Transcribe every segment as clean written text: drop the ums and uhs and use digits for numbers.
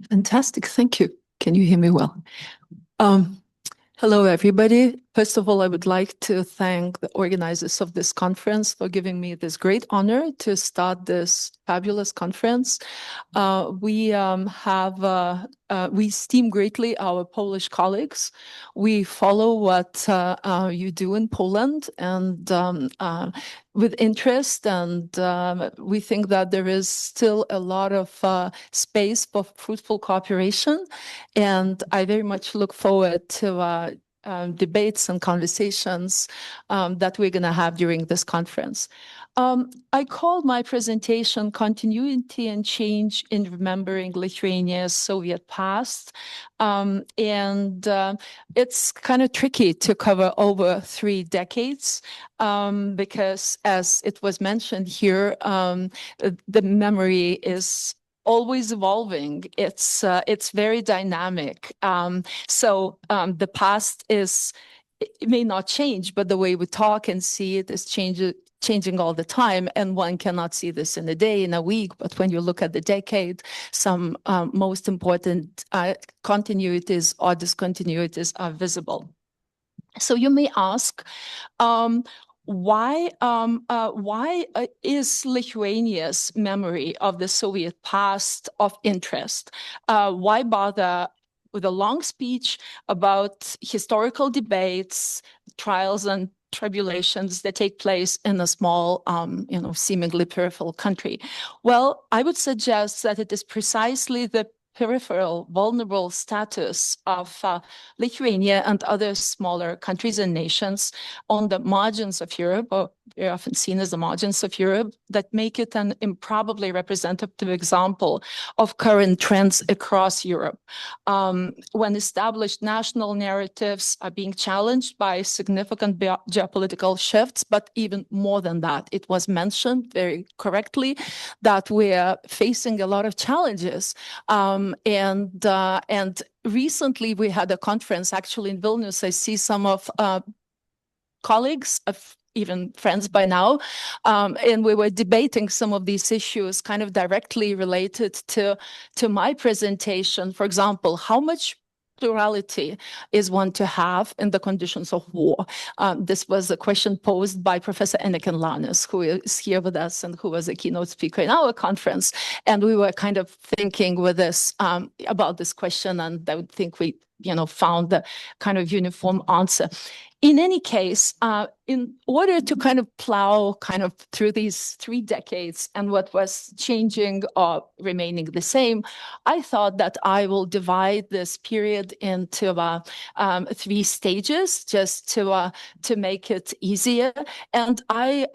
Fantastic. Thank you. Can you hear me well? Um, Hello, everybody. First of all, I would like to thank the organizers of this conference for giving me this great honor to start this fabulous conference. We esteem greatly our Polish colleagues. We follow what you do in Poland and with interest, and we think that there is still a lot of space for fruitful cooperation. And I very much look forward to debates and conversations that we're going to have during this conference. I called my presentation Continuity and Change in Remembering Lithuania's Soviet Past. It's kind of tricky to cover over 3 decades because, as it was mentioned here, the memory is always evolving. It's very dynamic. The past it may not change, but the way we talk and see it is changing all the time. And one cannot see this in a day, in a week, but when you look at the decade, some most important continuities or discontinuities are visible. So you may ask, why is Lithuania's memory of the Soviet past of interest? Why bother with a long speech about historical debates, trials and tribulations that take place in a small, seemingly peripheral country? Well, I would suggest that it is precisely the peripheral, vulnerable status of Lithuania and other smaller countries and nations on the margins of Europe, or very often seen as the margins of Europe, that make it an improbably representative example of current trends across Europe. When established national narratives are being challenged by significant geopolitical shifts, but even more than that, it was mentioned very correctly that we're facing a lot of challenges. And recently we had a conference actually in Vilnius. I see some of colleagues, even friends by now, and we were debating some of these issues kind of directly related to my presentation. For example, how much plurality is one to have in the conditions of war? This was a question posed by Professor Enneken Lanes, who is here with us and who was a keynote speaker in our conference. And we were kind of thinking with this about this question, and I would think we found the kind of uniform answer. In any case, in order to kind of plow kind of through these 3 decades and what was changing or remaining the same, I thought that I will divide this period into 3 stages just to make it easier. And I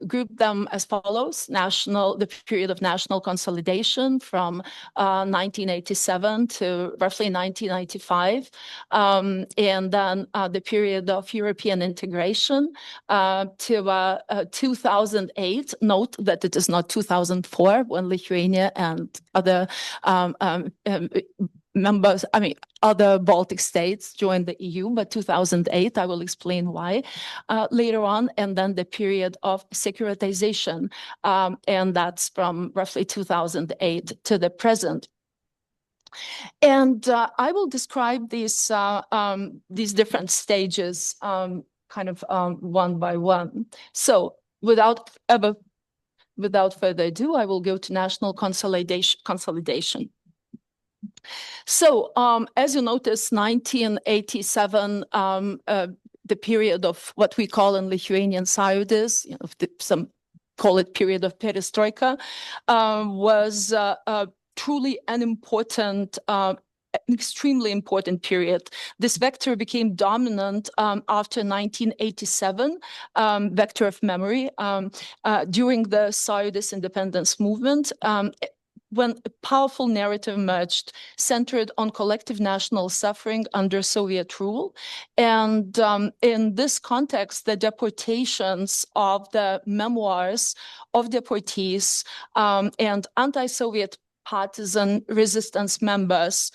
grouped them as follows: the period of national consolidation from 1987 to roughly 1995, and then the period of European integration to 2008. Note that it is not 2004 when Lithuania and other members, other Baltic states joined the EU, but 2008, I will explain why later on. And then the period of securitization, and that's from roughly 2008 to the present. And I will describe these different stages kind of one by one. So without further ado, I will go to national consolidation. So as you notice, 1987, the period of what we call in Lithuanian Sąjūdis, some call it period of perestroika, was truly an important, extremely important period. This vector became dominant after 1987, vector of memory, during the Sąjūdis independence movement, when a powerful narrative emerged centered on collective national suffering under Soviet rule. And in this context, the deportations of the memoirs of deportees and anti-Soviet partisan resistance members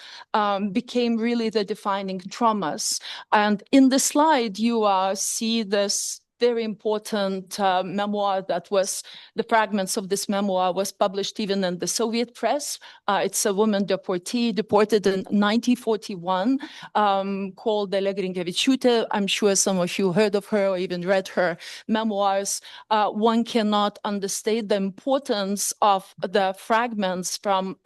became really the defining traumas. And in the slide, you see this very important memoir that was, the fragments of this memoir was published even in the Soviet press. It's a woman deportee, deported in 1941, called Davoliūtė. I'm sure some of you heard of her or even read her memoirs. One cannot understate the importance of the fragments from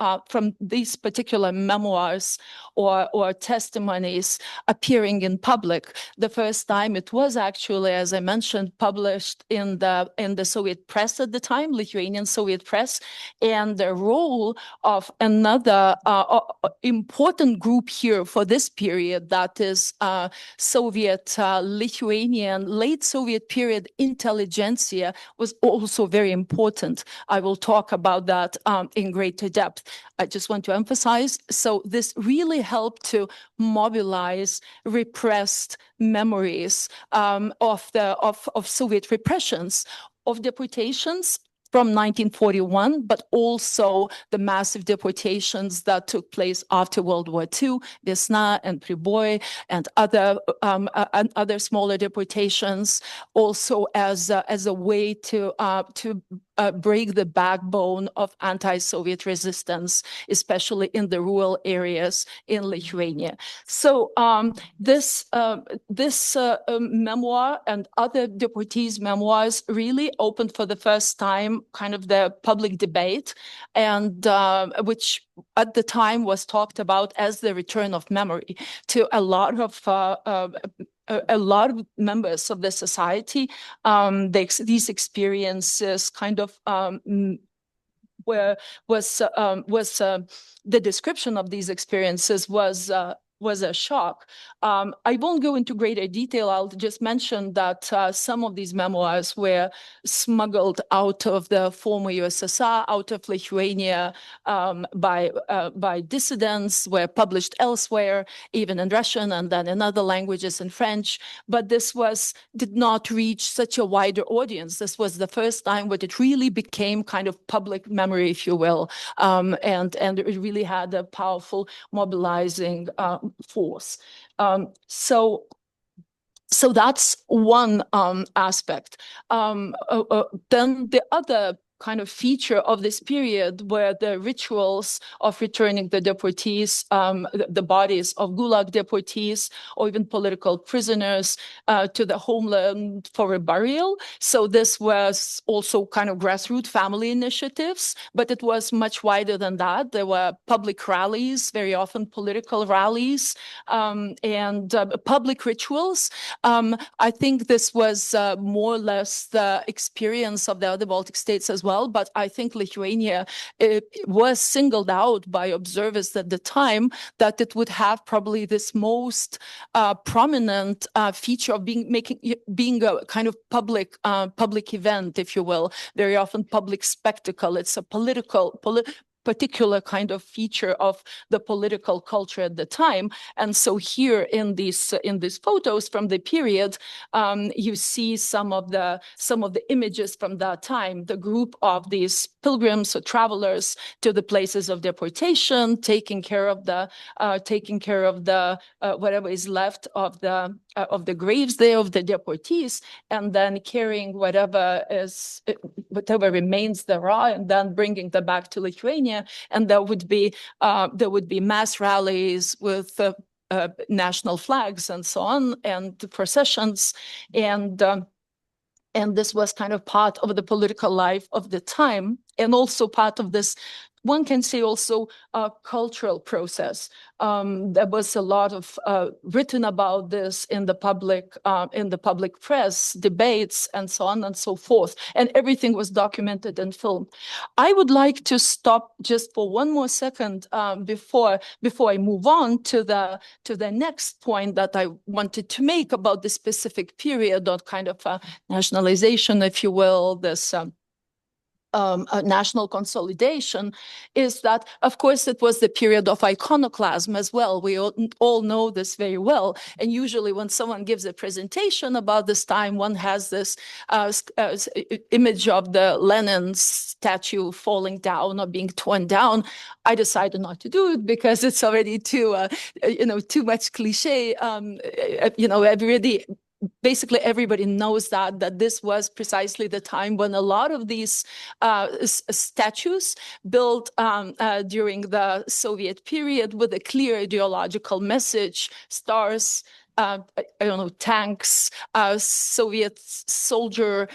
these particular memoirs or testimonies appearing in public. The first time it was actually, as I mentioned, published in the Soviet press at the time, Lithuanian Soviet press, and the role of another important group here for this period, that is Soviet Lithuanian late Soviet period intelligentsia, was also very important. I will talk about that in greater depth. I just want to emphasize, so this really helped to mobilize repressed memories of Soviet repressions, of deportations from 1941, but also the massive deportations that took place after World War II, Vesna and Priboj, and other smaller deportations, also as a way to break the backbone of anti-Soviet resistance, especially in the rural areas in Lithuania. So this memoir and other deportees' memoirs really opened for the first time kind of the public debate, and which at the time was talked about as the return of memory to a lot of members of the society. These experiences kind of the description of these experiences was a shock. I won't go into greater detail. I'll just mention that some of these memoirs were smuggled out of the former USSR, out of Lithuania, by dissidents, were published elsewhere, even in Russian and then in other languages, in French. But this did not reach such a wider audience. This was the first time when it really became kind of public memory, if you will, and it really had a powerful mobilizing force. So that's one aspect. Then the other kind of feature of this period were the rituals of returning the deportees, the bodies of Gulag deportees or even political prisoners to the homeland for a burial. So this was also kind of grassroots family initiatives, but it was much wider than that. There were public rallies, very often political rallies, and public rituals. I think this was more or less the experience of the other Baltic states as well. But I think Lithuania was singled out by observers at the time that it would have probably this most prominent feature of being a kind of public event, if you will, very often public spectacle. It's a particular kind of feature of the political culture at the time. And so here in these photos from the period, you see some of the images from that time, the group of these pilgrims or travelers to the places of deportation, taking care of the whatever is left of the graves there of the deportees, and then carrying whatever remains there are, and then bringing them back to Lithuania. And there would be mass rallies with national flags and so on, and processions, and this was kind of part of the political life of the time, and also part of this, one can say, also a cultural process. There was a lot of written about this in the public press, debates, and so on and so forth, and everything was documented and filmed. I would like to stop just for one more second before I move on to the next point that I wanted to make about this specific period of kind of nationalization, if you will, this. National consolidation, is that, of course, it was the period of iconoclasm as well. We all know this very well. And usually when someone gives a presentation about this time, one has this image of the Lenin statue falling down or being torn down. I decided not to do it because it's already too much cliche. Everybody basically everybody knows that this was precisely the time when a lot of these statues built during the Soviet period with a clear ideological message, stars, I don't know, tanks, Soviet soldier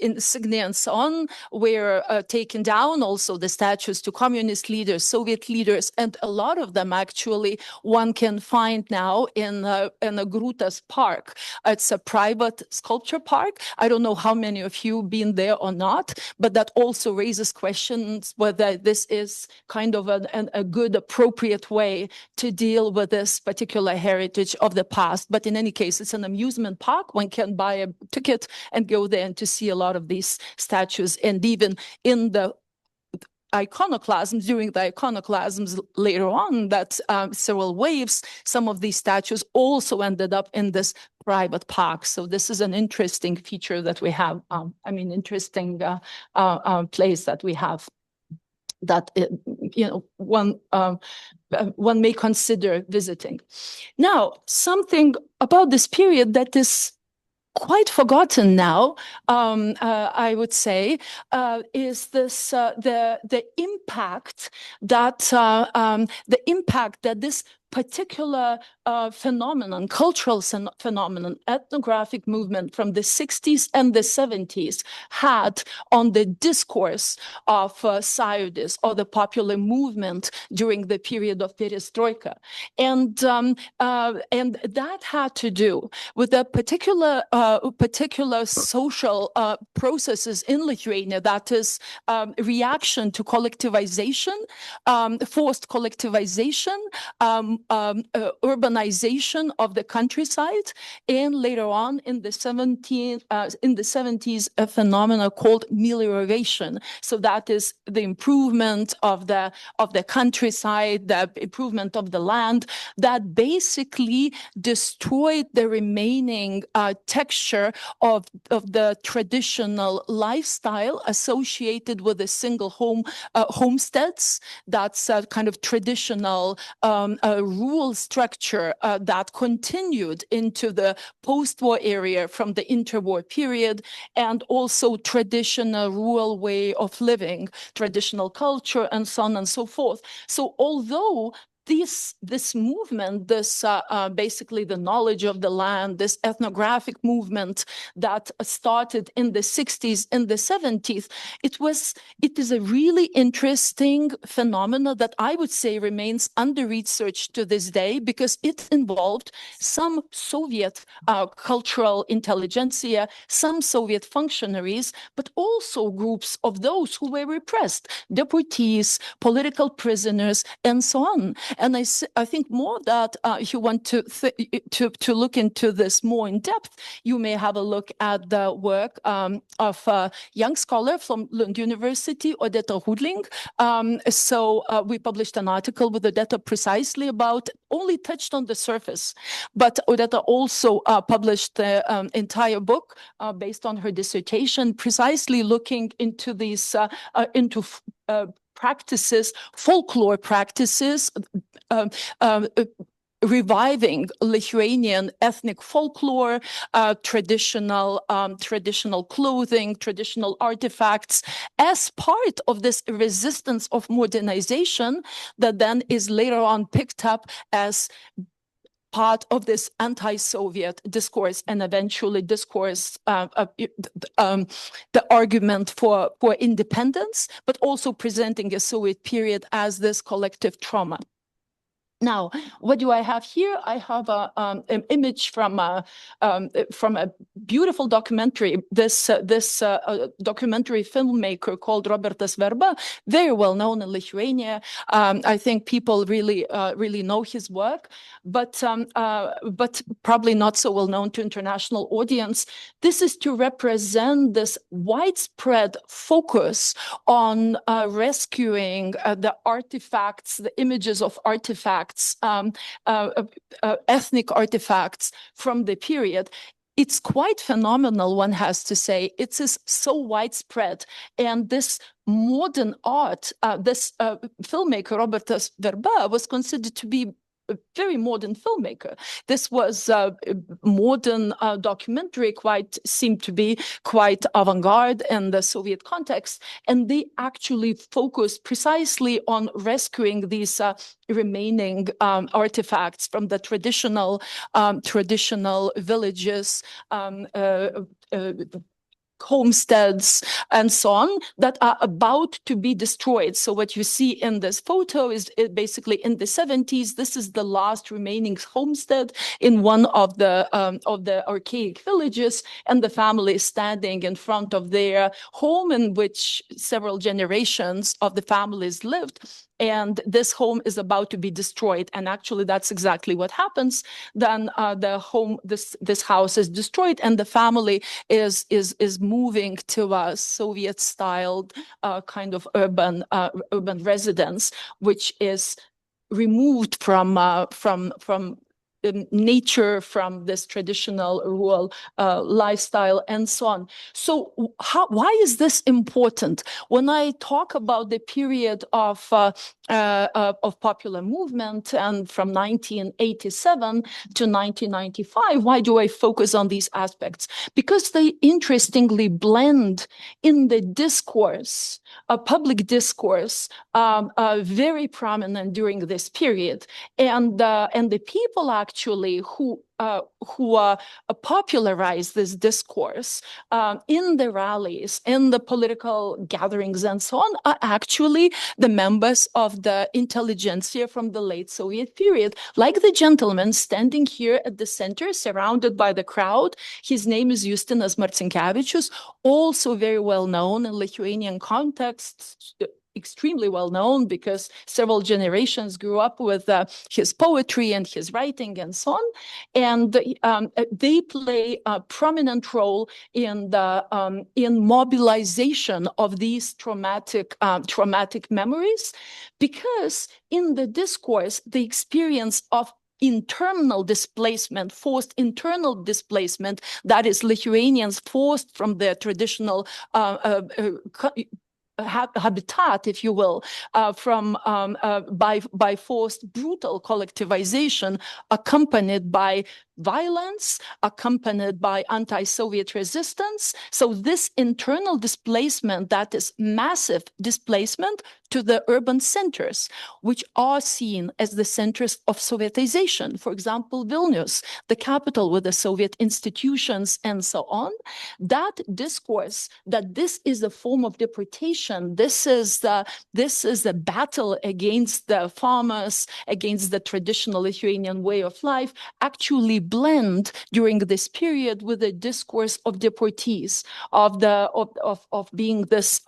insignia and so on, were taken down. Also the statues to communist leaders, Soviet leaders, and a lot of them actually one can find now in a Grūtas Park. It's a private sculpture park. I don't know how many of you been there or not, but that also raises questions whether this is kind of a good, appropriate way to deal with this particular heritage of the past. But in any case, it's an amusement park. One can buy a ticket and go there and to see a lot of these statues. And even in the iconoclasms, during the iconoclasms later on, that several waves, some of these statues also ended up in this private park. So this is an interesting feature that we have, interesting place that we have, that one may consider visiting. Now, something about this period that is quite forgotten now, I would say, is this the impact that this particular phenomenon, cultural phenomenon, ethnographic movement from the 60s and the 70s had on the discourse of Sąjūdis, or the popular movement during the period of perestroika. And that had to do with a particular social processes in Lithuania, that is reaction to collectivization, forced collectivization, urbanization of the countryside, and later on in the 70s, a phenomena called melioration. So that is the improvement of the countryside, the improvement of the land, that basically destroyed the remaining texture of the traditional lifestyle associated with a single homesteads. That's a kind of traditional rural structure that continued into the post-war area from the interwar period, and also traditional rural way of living, traditional culture, and so on and so forth. So although this movement, this basically the knowledge of the land, this ethnographic movement that started in the 60s and the 70s, it is a really interesting phenomena that I would say remains under-researched to this day, because it involved some Soviet cultural intelligentsia, some Soviet functionaries, but also groups of those who were repressed, deportees, political prisoners, and so on. And I think more that if you want to look into this more in depth, you may have a look at the work of a young scholar from Lund University, Odeta Hudling. So we published an article with Odeta precisely about, only touched on the surface, but Odeta also published the entire book based on her dissertation, precisely looking into these practices, folklore practices, reviving Lithuanian ethnic folklore, traditional clothing, traditional artifacts, as part of this resistance of modernization that then is later on picked up as part of this anti-Soviet discourse, and eventually discourse, the argument for independence, but also presenting a Soviet period as this collective trauma. Now, what do I have here? I have an image from a beautiful documentary. This documentary filmmaker called Robertas Verba, very well known in Lithuania. I think people really know his work, but probably not so well known to international audience. This is to represent this widespread focus on rescuing the artifacts, the images of artifacts, ethnic artifacts from the period. It's quite phenomenal, one has to say. It is so widespread. And this modern art, this filmmaker, Robertas Verba, was considered to be a very modern filmmaker. This was modern documentary, seemed to be quite avant-garde in the Soviet context, and they actually focused precisely on rescuing these remaining artifacts from the traditional villages, homesteads and so on that are about to be destroyed. So what you see in this photo is basically in the 70s. This is the last remaining homestead in one of the archaic villages, and the family is standing in front of their home in which several generations of the families lived. And this home is about to be destroyed, and actually that's exactly what happens. Then this house is destroyed, and the family is moving to a Soviet-styled kind of urban residence, which is removed from nature, from this traditional rural lifestyle, and so on. So why is this important? When I talk about the period of popular movement and from 1987 to 1995, why do I focus on these aspects? Because they interestingly blend in the discourse, public discourse, very prominent during this period, and the people actually who popularize this discourse in the rallies, in the political gatherings, and so on, are actually the members of the intelligentsia from the late Soviet period, like the gentleman standing here at the center, surrounded by the crowd. His name is Justinas Marcinkevičius, also very well known in Lithuanian contexts, extremely well known because several generations grew up with his poetry and his writing and so on. And they play a prominent role in the mobilization of these traumatic memories, because in the discourse, the experience of internal displacement, forced internal displacement, that is Lithuanians forced from their traditional habitat, if you will, by forced brutal collectivization, accompanied by violence, accompanied by anti-Soviet resistance. So this internal displacement, that is massive displacement to the urban centers, which are seen as the centers of Sovietization. For example, Vilnius, the capital with the Soviet institutions and so on. That discourse that this is a form of deportation, this is a battle against the farmers, against the traditional Lithuanian way of life, actually blend during this period with the discourse of deportees, of being this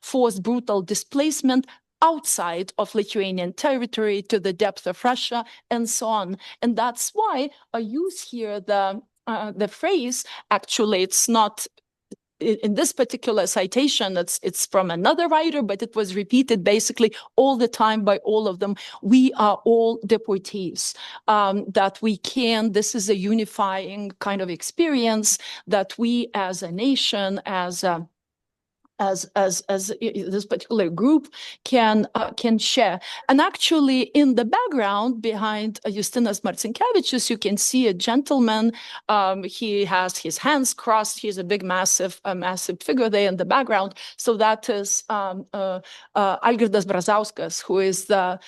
forced brutal displacement outside of Lithuanian territory to the depth of Russia and so on. And that's why I use here the phrase, actually it's not in this particular citation, it's from another writer, but it was repeated basically all the time by all of them. We are all deportees, that we can, this is a unifying kind of experience that we as a nation, as this particular group can share. And actually in the background behind Justinas Marcinkevičius, you can see a gentleman. He has his hands crossed. He's a big, massive figure there in the background. So that is Algirdas Brazauskas, who is the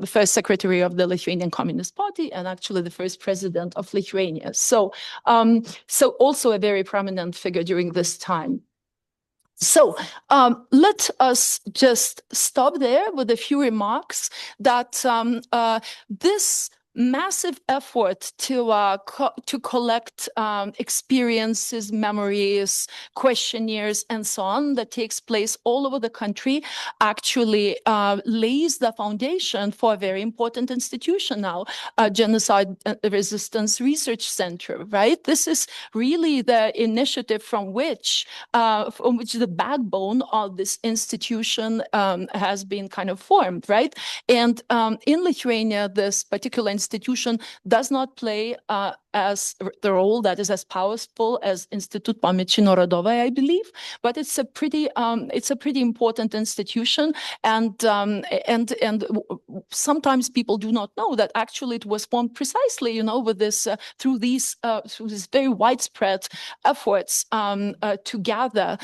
first secretary of the Lithuanian Communist Party and actually the first president of Lithuania. So also a very prominent figure during this time. So let us just stop there with a few remarks that this massive effort to collect experiences, memories, questionnaires, and so on that takes place all over the country actually lays the foundation for a very important institution now, Genocide Resistance Research Center, right? This is really the initiative from which the backbone of this institution has been kind of formed, right? And in Lithuania, this particular institution does not play as the role that is as powerful as Institut Pamięci Narodowej, I believe, but it's a pretty important institution, and sometimes people do not know that actually it was formed precisely, with this through these very widespread efforts to gather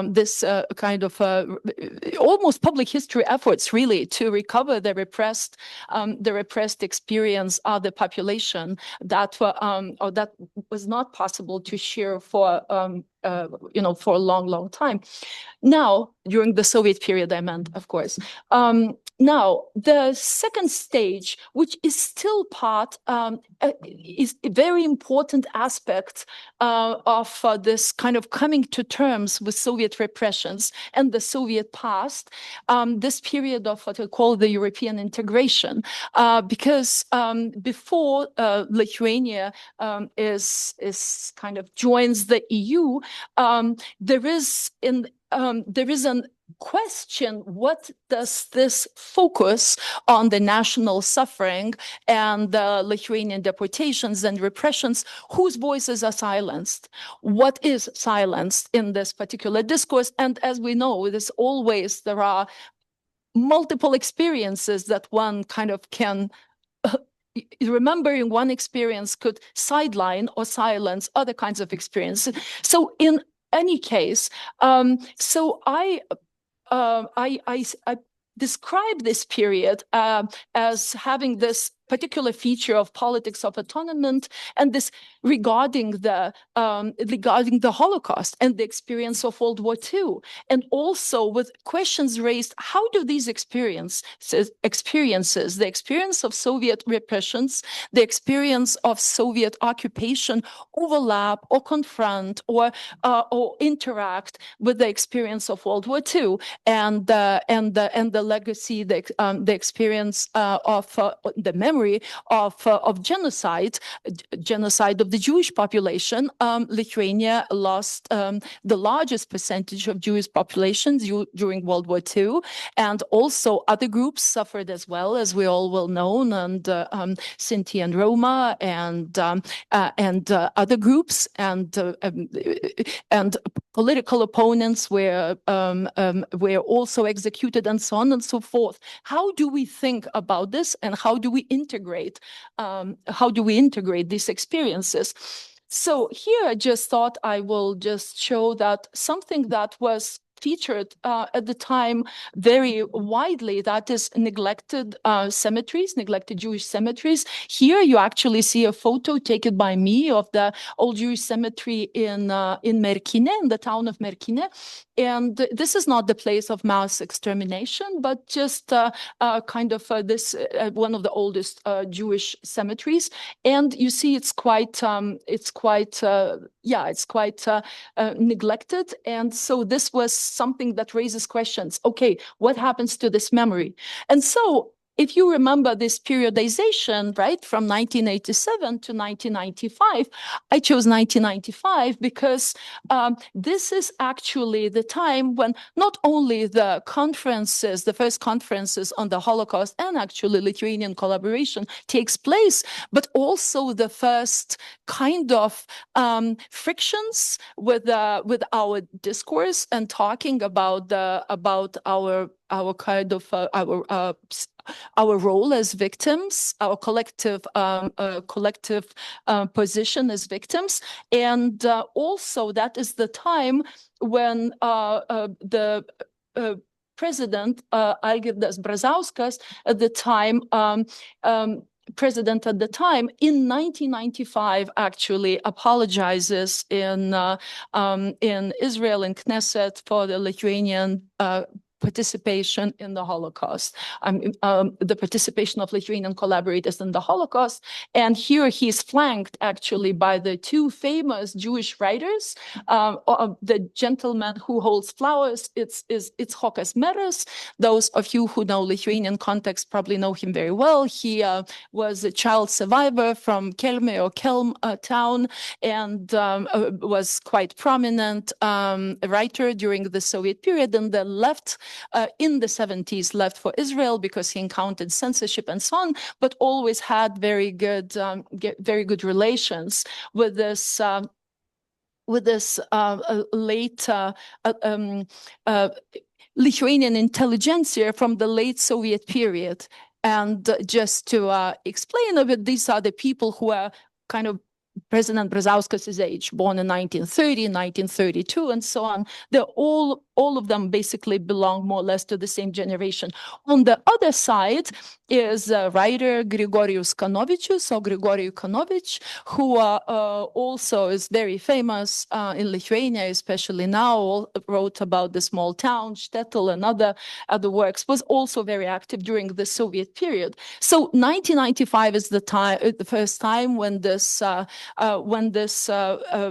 this kind of almost public history efforts, really, to recover the repressed experience of the population that was not possible to share for for a long time. Now, during the Soviet period, I meant, of course. Now, the second stage, which is still part, is a very important aspect of this kind of coming to terms with Soviet repressions and the Soviet past, this period of what we call the European integration, because before Lithuania is kind of joins the EU, there is an question: what does this focus on the national suffering and the Lithuanian deportations and repressions, whose voices are silenced? What is silenced in this particular discourse? And as we know, there are multiple experiences that one kind of can remembering one experience could sideline or silence other kinds of experiences. So in any case, so I describe this period as having this particular feature of politics of atonement, and this regarding the Holocaust and the experience of World War II, and also with questions raised: how do these experiences, the experience of Soviet repressions, the experience of Soviet occupation, overlap or confront or interact with the experience of World War II and the legacy, the experience of the memory of genocide of the Jewish population. Lithuania lost the largest percentage of Jewish populations during World War II, and also other groups suffered as well, as we all well know, and Sinti and Roma and other groups, and political opponents were also executed, and so on and so forth. How do we think about this, and how do we integrate these experiences? So here I just thought I will just show that something that was featured at the time very widely, that is neglected cemeteries, neglected Jewish cemeteries. Here you actually see a photo taken by me of the old Jewish cemetery in Merkine, in the town of Merkine. And this is not the place of mass extermination, but just kind of one of the oldest Jewish cemeteries. And you see, it's quite neglected. And so this was something that raises questions. Okay, what happens to this memory? And so if you remember this periodization, right, from 1987 to 1995, I chose 1995 because this is actually the time when not only the first conferences on the Holocaust and actually Lithuanian collaboration takes place, but also the first kind of frictions with our discourse and talking about our kind of our role as victims, our collective position as victims, and also that is the time when the president Algirdas Brazauskas at the time. President at the time in 1995 actually apologizes in Israel in Knesset for the Lithuanian participation in the Holocaust, the participation of Lithuanian collaborators in the Holocaust. And here he's flanked actually by the two famous Jewish writers. The gentleman who holds flowers, it's Chokas Meras. Those of you who know Lithuanian context probably know him very well. He was a child survivor from Kelmė or Kelm town, and was quite prominent writer during the Soviet period. And the left in the 70s left for Israel because he encountered censorship and so on, but always had very good relations with this late Lithuanian intelligentsia from the late Soviet period. And just to explain a bit, these are the people who are kind of President Brazauskas' age, born in 1930, 1932, and so on. They're all of them basically belong more or less to the same generation. On the other side is writer Grigorijus Kanovičius, or Grigorij Kanovič, who also is very famous in Lithuania, especially now, wrote about the small town, Shtetl, and other works, was also very active during the Soviet period. So 1995 is the first time when this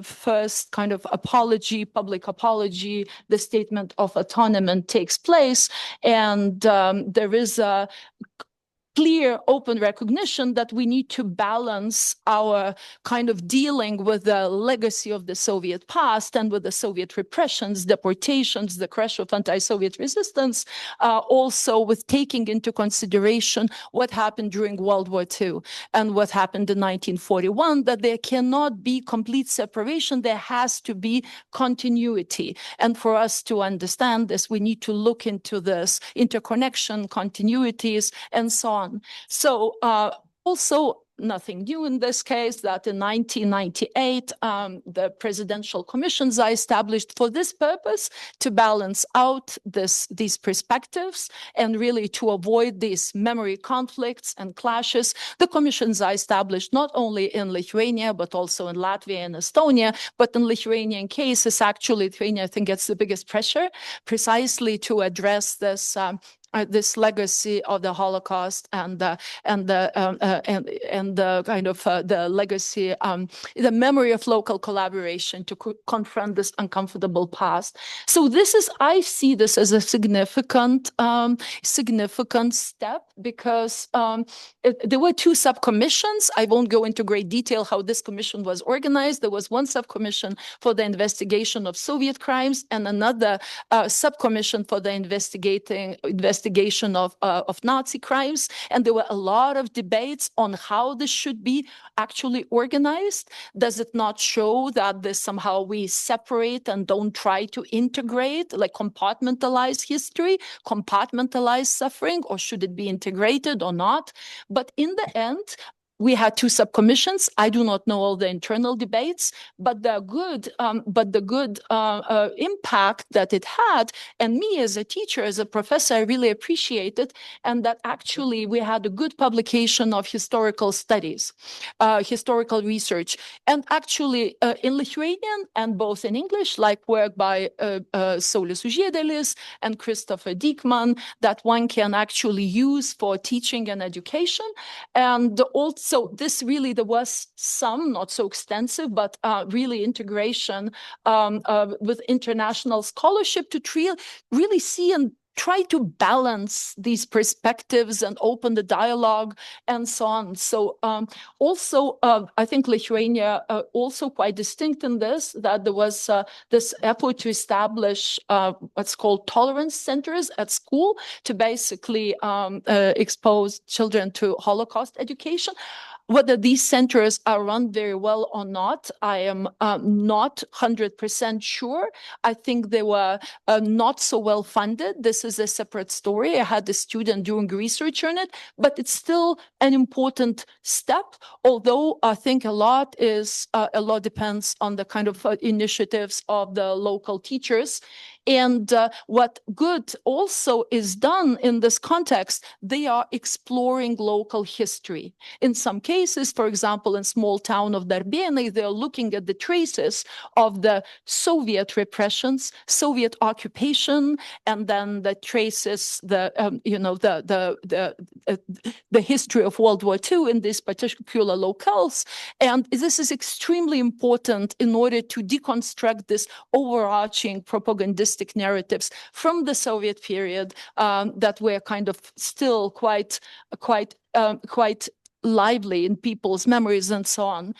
first kind of apology, public apology, the statement of autonomy takes place, and there is a clear, open recognition that we need to balance our kind of dealing with the legacy of the Soviet past and with the Soviet repressions, deportations, the crash of anti-Soviet resistance, also with taking into consideration what happened during World War II and what happened in 1941, that there cannot be complete separation. There has to be continuity. And for us to understand this, we need to look into this interconnection, continuities, and so on. So also nothing new in this case, that in 1998, the presidential commissions are established for this purpose, to balance out these perspectives and really to avoid these memory conflicts and clashes. The commissions are established not only in Lithuania, but also in Latvia and Estonia. But in Lithuanian cases, actually, Lithuania, I think, gets the biggest pressure precisely to address this legacy of the Holocaust and the kind of the legacy, the memory of local collaboration to confront this uncomfortable past. So I see this as a significant step, because there were two subcommissions. I won't go into great detail how this commission was organized. There was one subcommission for the investigation of Soviet crimes and another subcommission for the investigation of Nazi crimes. And there were a lot of debates on how this should be actually organized. Does it not show that somehow we separate and don't try to integrate, like compartmentalize history, compartmentalize suffering, or should it be integrated or not? But in the end, we had two subcommissions. I do not know all the internal debates, but the good impact that it had, and me as a teacher, as a professor, I really appreciate it. And that actually we had a good publication of historical studies, historical research, and actually in Lithuanian and both in English, like work by Saulius Užiedelis and Christopher Diekman, that one can actually use for teaching and education. And also, there was some, not so extensive, but really integration with international scholarship to really see and try to balance these perspectives and open the dialogue and so on. So also, I think Lithuania also quite distinct in this, that there was this effort to establish what's called tolerance centers at school to basically expose children to Holocaust education. Whether these centers are run very well or not, I am not 100% sure. I think they were not so well funded. This is a separate story. I had a student doing research on it, but it's still an important step. Although I think a lot depends on the kind of initiatives of the local teachers. And what good also is done in this context, they are exploring local history. In some cases, for example, in small town of Darbėnai, they're looking at the traces of the Soviet repressions, Soviet occupation, and then the traces, the history of World War II in these particular locales. And this is extremely important in order to deconstruct this overarching propagandistic narratives from the Soviet period that were kind of still quite lively in people's memories and so on.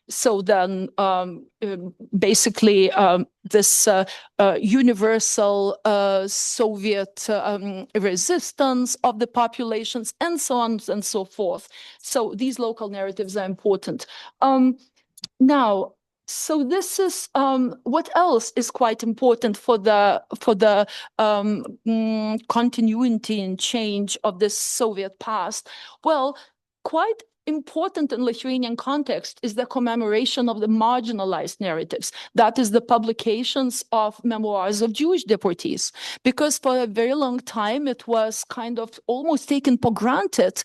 So then basically this universal Soviet resistance of the populations and so on and so forth. So these local narratives are important. Now, so this is what else is quite important for the continuity and change of this Soviet past. Well, quite important in Lithuanian context is the commemoration of the marginalized narratives. That is the publications of memoirs of Jewish deportees, because for a very long time it was kind of almost taken for granted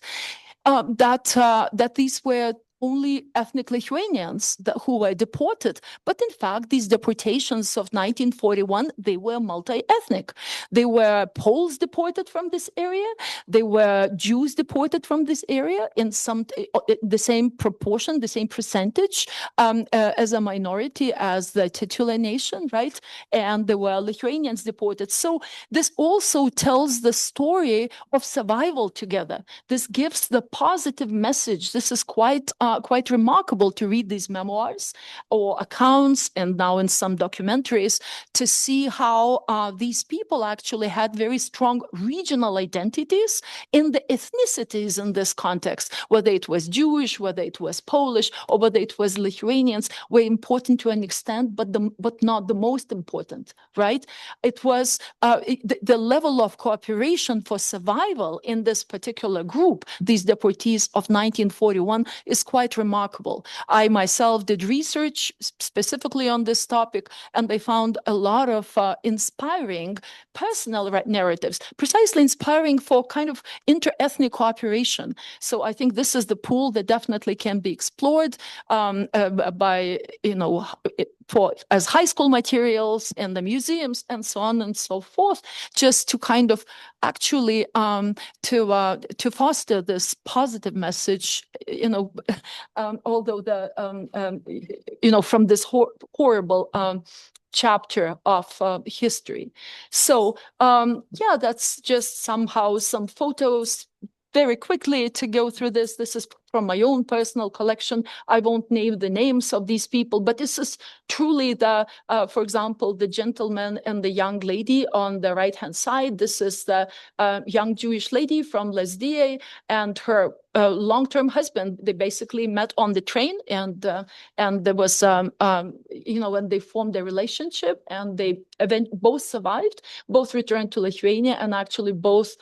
that these were only ethnic Lithuanians who were deported. But in fact, these deportations of 1941, they were multi-ethnic. They were Poles deported from this area. They were Jews deported from this area in the same proportion, the same percentage as a minority as the titular nation, right? And there were Lithuanians deported. So this also tells the story of survival together. This gives the positive message. This is quite remarkable to read these memoirs or accounts, and now in some documentaries, to see how these people actually had very strong regional identities in the ethnicities in this context, whether it was Jewish, whether it was Polish, or whether it was Lithuanians, were important to an extent, but not the most important, right? It was the level of cooperation for survival in this particular group, these deportees of 1941, is quite remarkable. I myself did research specifically on this topic, and I found a lot of inspiring personal narratives, precisely inspiring for kind of inter-ethnic cooperation. So I think this is the pool that definitely can be explored by, as high school materials in the museums and so on and so forth, just to kind of actually to foster this positive message, although from this horrible chapter of history. So yeah, that's just somehow some photos very quickly to go through this. This is from my own personal collection. I won't name the names of these people, but this is truly for example, the gentleman and the young lady on the right-hand side. This is the young Jewish lady from Lesdie and her long-term husband. They basically met on the train, and there was, when they formed a relationship, and they both survived, both returned to Lithuania, and actually both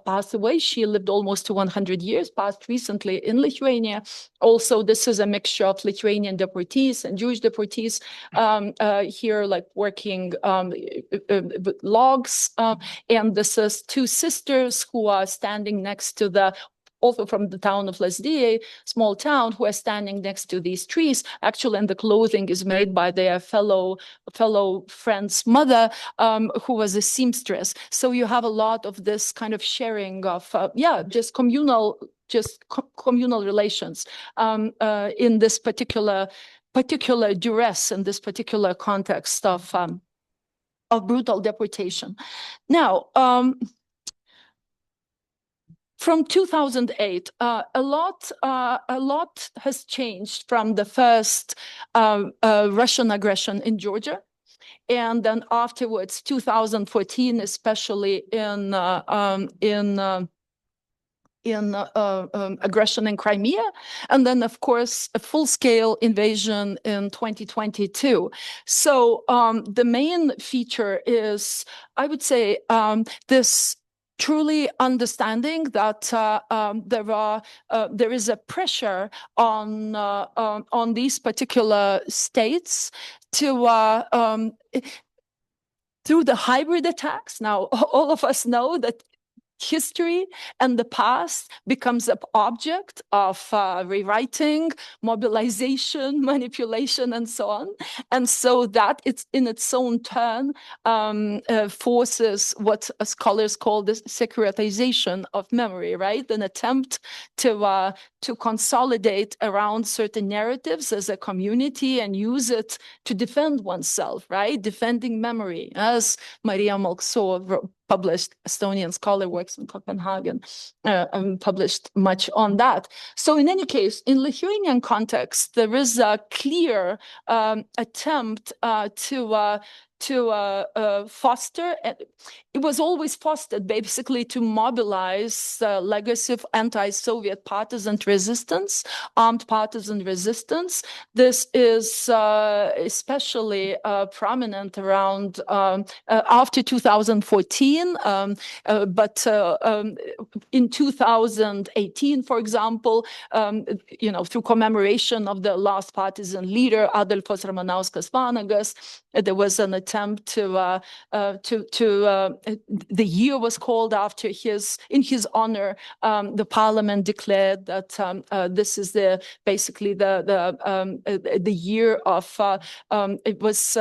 passed away. She lived almost to 100 years, passed recently in Lithuania. Also, this is a mixture of Lithuanian deportees and Jewish deportees here, like working with logs. And this is two sisters who are standing next to also from the town of Lesdie, small town, who are standing next to these trees. Actually, and the clothing is made by their fellow friend's mother, who was a seamstress. So you have a lot of this kind of sharing of, just communal relations in this particular duress, in this particular context of brutal deportation. Now, from 2008, a lot has changed from the first Russian aggression in Georgia, and then afterwards, 2014, especially in aggression in Crimea, and then, of course, a full-scale invasion in 2022. So the main feature is, I would say, this truly understanding that there is a pressure on these particular states to through the hybrid attacks. Now, all of us know that history and the past becomes an object of rewriting, mobilization, manipulation, and so on. And so that it's in its own turn forces what scholars call the securitization of memory, right? An attempt to consolidate around certain narratives as a community and use it to defend oneself, right? Defending memory, as Maria Molksova published Estonian scholar works in Copenhagen, published much on that. So in any case, in Lithuanian context, there is a clear attempt to foster, it was always fostered basically to mobilize legacy of anti-Soviet partisan resistance, armed partisan resistance. This is especially prominent around after 2014, but in 2018, for example, through commemoration of the last partisan leader, Adolfas Ramanauskas Vanagas, there was an attempt to the year was called after in his honor. The parliament declared that this is basically the year of it was.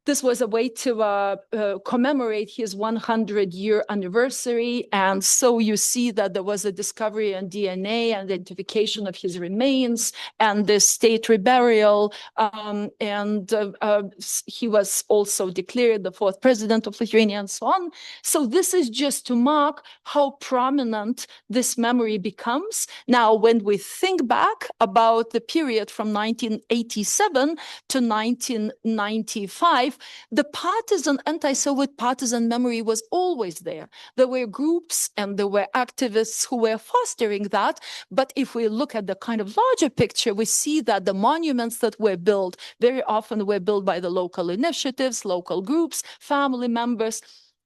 This was a way to commemorate his 100-year anniversary. And so you see that there was a discovery on DNA, identification of his remains, and the state reburial. And he was also declared the fourth president of Lithuania and so on. So this is just to mark how prominent this memory becomes. Now, when we think back about the period from 1987 to 1995, the anti-Soviet partisan memory was always there. There were groups and there were activists who were fostering that. But if we look at the kind of larger picture, we see that the monuments that were built very often were built by the local initiatives, local groups, family members.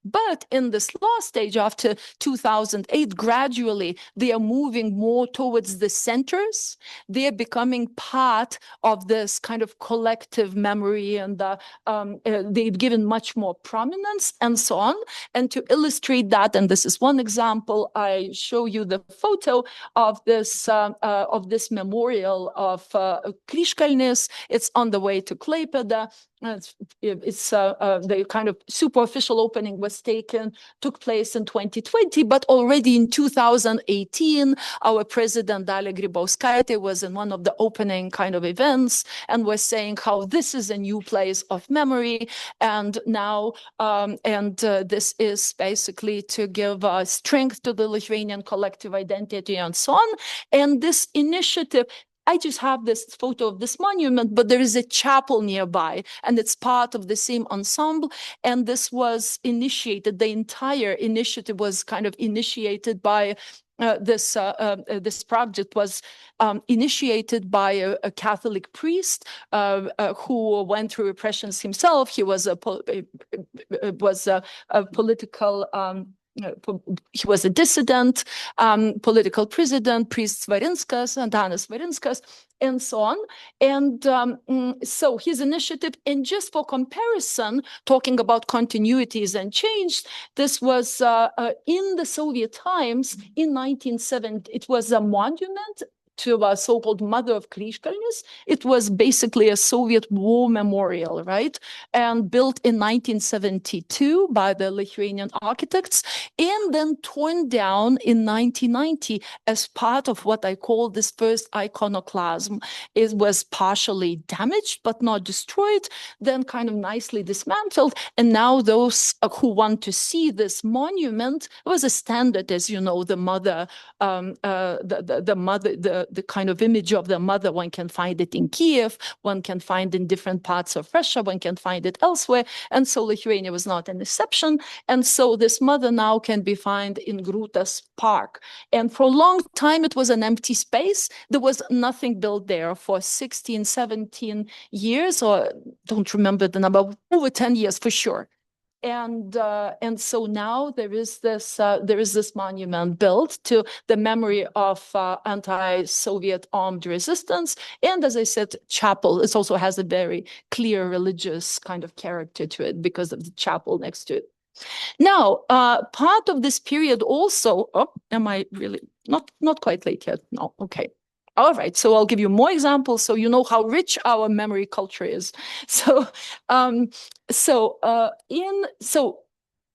But in this last stage, after 2008, gradually, they are moving more towards the centers. They are becoming part of this kind of collective memory, and they've given much more prominence and so on. And to illustrate that, and this is one example, I show you the photo of this memorial of Kryžkalnis. It's on the way to Klaipėda. The kind of superficial opening took place in 2020, but already in 2018, our president Dalia Grybauskaitė was in one of the opening kind of events and was saying how this is a new place of memory, and now this is basically to give strength to the Lithuanian collective identity and so on. And this initiative, I just have this photo of this monument, but there is a chapel nearby, and it's part of the same ensemble. And this was initiated, the entire initiative was kind of initiated by this project was initiated by a Catholic priest who went through repressions himself. He was a political he was a dissident, political president, priest Svarinskas, Antanas Svarinskas, and so on. And so his initiative, and just for comparison, talking about continuities and change, this was in the Soviet times, in 1970, it was a monument to a so-called Mother of Kryžkalnis. It was basically a Soviet war memorial, right? And built in 1972 by the Lithuanian architects, and then torn down in 1990 as part of what I call this first iconoclasm. It was partially damaged, but not destroyed, then kind of nicely dismantled. And now those who want to see this monument, it was a standard, as you know, the mother, the kind of image of the mother. One can find it in Kiev, one can find in different parts of Russia, one can find it elsewhere. And so Lithuania was not an exception. And so this mother now can be found in Grūtas Park. And for a long time, it was an empty space. There was nothing built there for 16, 17 years, or don't remember the number, over 10 years for sure. And so now there is this monument built to the memory of anti-Soviet armed resistance. And as I said, chapel. It also has a very clear religious kind of character to it because of the chapel next to it. Now, part of this period also, am I really not quite late yet? No, okay. All right, so I'll give you more examples so you know how rich our memory culture is. So, in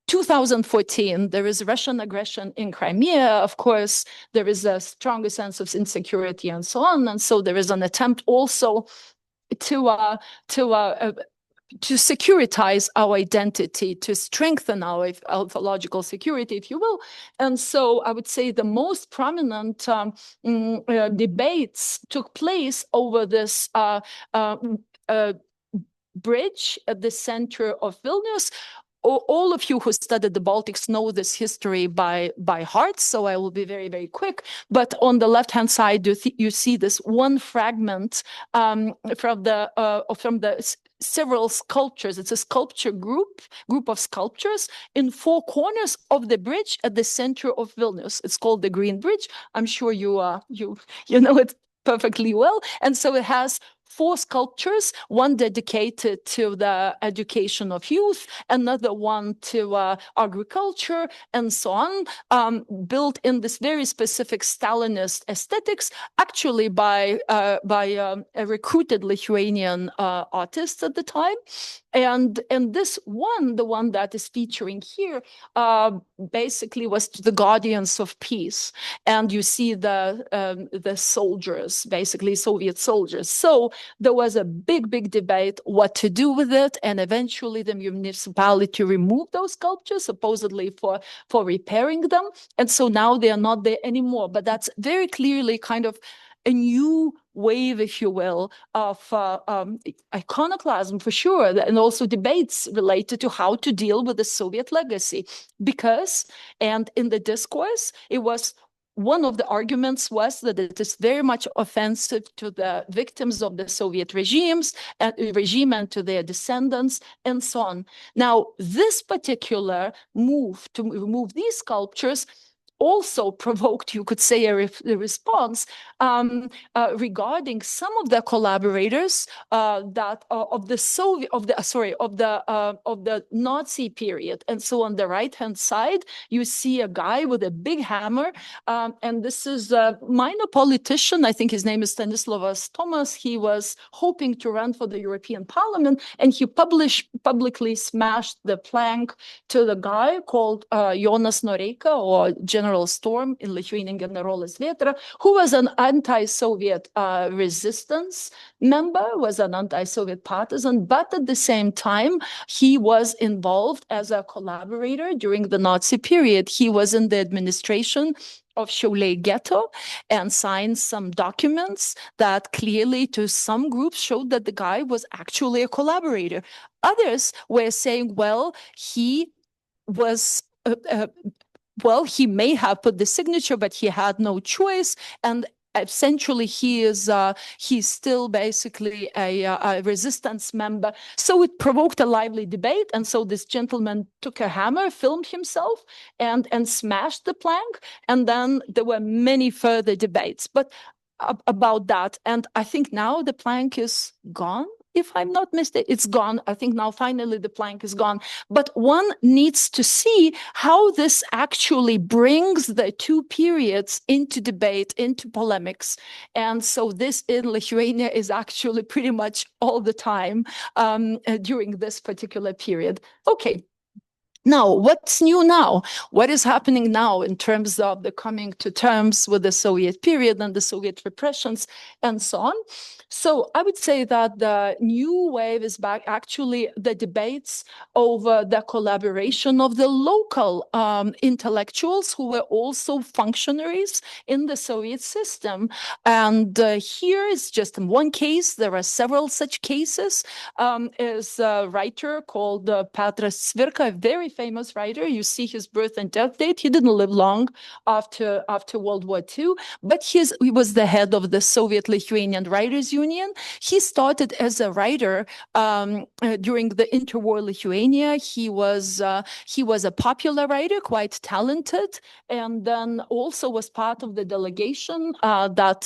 2014, there is Russian aggression in Crimea. Of course, there is a stronger sense of insecurity and so on. And so there is an attempt also to securitize our identity, to strengthen our ontological security, if you will. And so I would say the most prominent debates took place over this bridge at the center of Vilnius. All of you who studied the Baltics know this history by heart, so I will be very, very quick. But on the left-hand side, you see this one fragment from the several sculptures. It's a sculpture group of sculptures in four corners of the bridge at the center of Vilnius. It's called the Green Bridge. I'm sure you know it perfectly well. And so it has four sculptures, one dedicated to the education of youth, another one to agriculture, and so on, built in this very specific Stalinist aesthetics, actually by a recruited Lithuanian artist at the time. And this one, the one that is featuring here, basically was the guardians of peace. And you see the soldiers, basically Soviet soldiers. So there was a big debate what to do with it, and eventually the municipality removed those sculptures, supposedly for repairing them. And so now they are not there anymore. But that's very clearly kind of a new wave, if you will, of iconoclasm for sure, and also debates related to how to deal with the Soviet legacy. Because, and in the discourse, it was one of the arguments was that it is very much offensive to the victims of the Soviet regime and to their descendants and so on. Now, this particular move to remove these sculptures also provoked, you could say, a response regarding some of the collaborators of the Nazi period. And so on the right-hand side, you see a guy with a big hammer, and this is a minor politician. I think his name is Stanislavas Tomas. He was hoping to run for the European Parliament, and he publicly smashed the plank to the guy called Jonas Noreika, or General Storm in Lithuanian, Generolas Vietera, who was an anti-Soviet resistance member, was an anti-Soviet partisan, but at the same time, he was involved as a collaborator during the Nazi period. He was in the administration of Šiauliai ghetto and signed some documents that clearly to some groups showed that the guy was actually a collaborator. Others were saying, well, he was he may have put the signature, but he had no choice. And essentially, he's still basically a resistance member. So it provoked a lively debate. And so this gentleman took a hammer, filmed himself, and smashed the plank. And then there were many further debates about that. And I think now the plank is gone. If I'm not mistaken, it's gone. I think now finally the plank is gone. But one needs to see how this actually brings the two periods into debate, into polemics. And so this in Lithuania is actually pretty much all the time during this particular period. Okay. Now, what's new now? What is happening now in terms of the coming to terms with the Soviet period and the Soviet repressions and so on? So I would say that the new wave is back, actually the debates over the collaboration of the local intellectuals who were also functionaries in the Soviet system. And here is just one case. There are several such cases. Is a writer called Petras Cvirka, a very famous writer. You see his birth and death date. He didn't live long after World War II, but he was the head of the Soviet Lithuanian Writers Union. He started as a writer during the interwar Lithuania. He was a popular writer, quite talented, and then also was part of the delegation that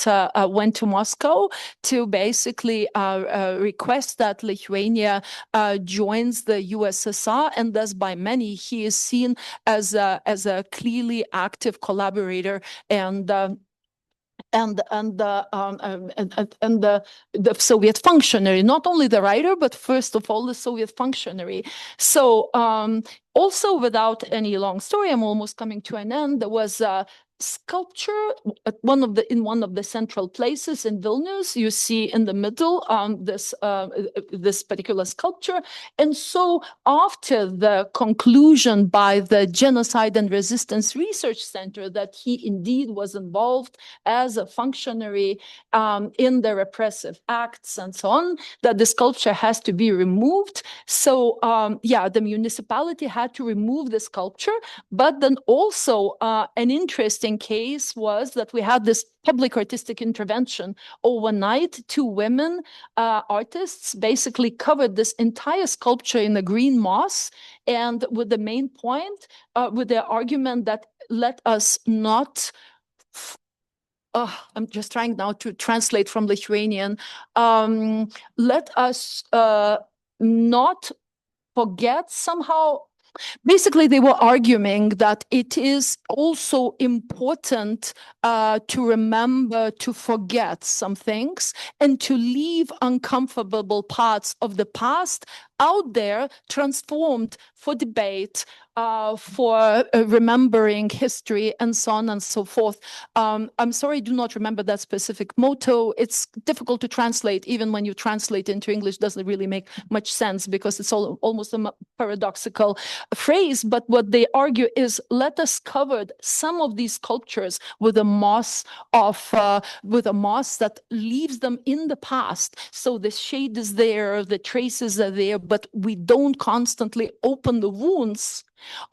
went to Moscow to basically request that Lithuania joins the USSR, and thus by many he is seen as a clearly active collaborator and the Soviet functionary, not only the writer, but first of all, the Soviet functionary. So also, without any long story, I'm almost coming to an end, there was sculpture at one of the central places in Vilnius. You see in the middle this particular sculpture. And so after the conclusion by the Genocide and Resistance Research Center that he indeed was involved as a functionary in the repressive acts and so on, that the sculpture has to be removed. So the municipality had to remove the sculpture. But then also an interesting case was that we had this public artistic intervention overnight. Two women artists basically covered this entire sculpture in a green moss, and with the main point, with the argument that let us not I'm just trying now to translate from Lithuanian. Let us not forget somehow. Basically, they were arguing that it is also important to remember to forget some things and to leave uncomfortable parts of the past out there, transformed for debate, for remembering history, and so on and so forth. I'm sorry, I do not remember that specific motto. It's difficult to translate. Even when you translate into English, doesn't really make much sense because it's almost a paradoxical phrase. But what they argue is, let us cover some of these sculptures with a moss that leaves them in the past. So the shade is there, the traces are there, but we don't constantly open the wounds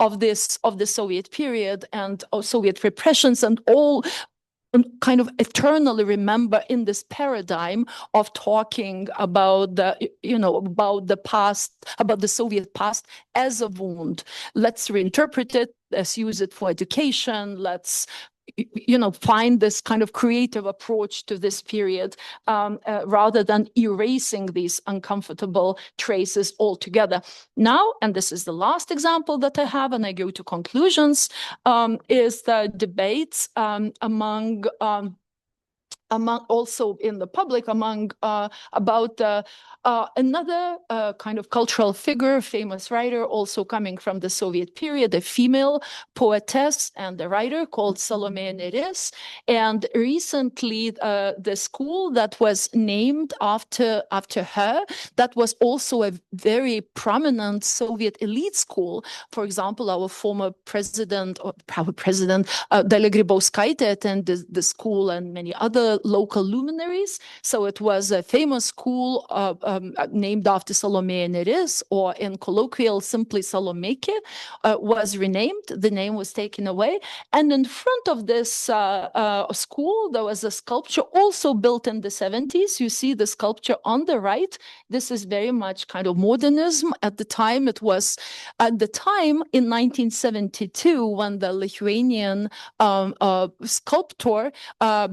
of the Soviet period and of Soviet repressions and all, and kind of eternally remember in this paradigm of talking about about the past, about the Soviet past as a wound. Let's reinterpret it. Let's use it for education. Let's find this kind of creative approach to this period rather than erasing these uncomfortable traces altogether. Now, and this is the last example that I have, and I go to conclusions, is the debates among also in the public about another kind of cultural figure, famous writer, also coming from the Soviet period, a female poetess and a writer called Salome Nėris. And recently, the school that was named after her, that was also a very prominent Soviet elite school. For example, our former president, Dalia Grybauskaitė attended the school, and many other local luminaries. So it was a famous school named after Salome Nėris, or in colloquial simply Salomeke, was renamed. The name was taken away. And in front of this school, there was a sculpture also built in the 70s. You see the sculpture on the right. This is very much kind of modernism. At the time, it was, in 1972, when the Lithuanian sculptor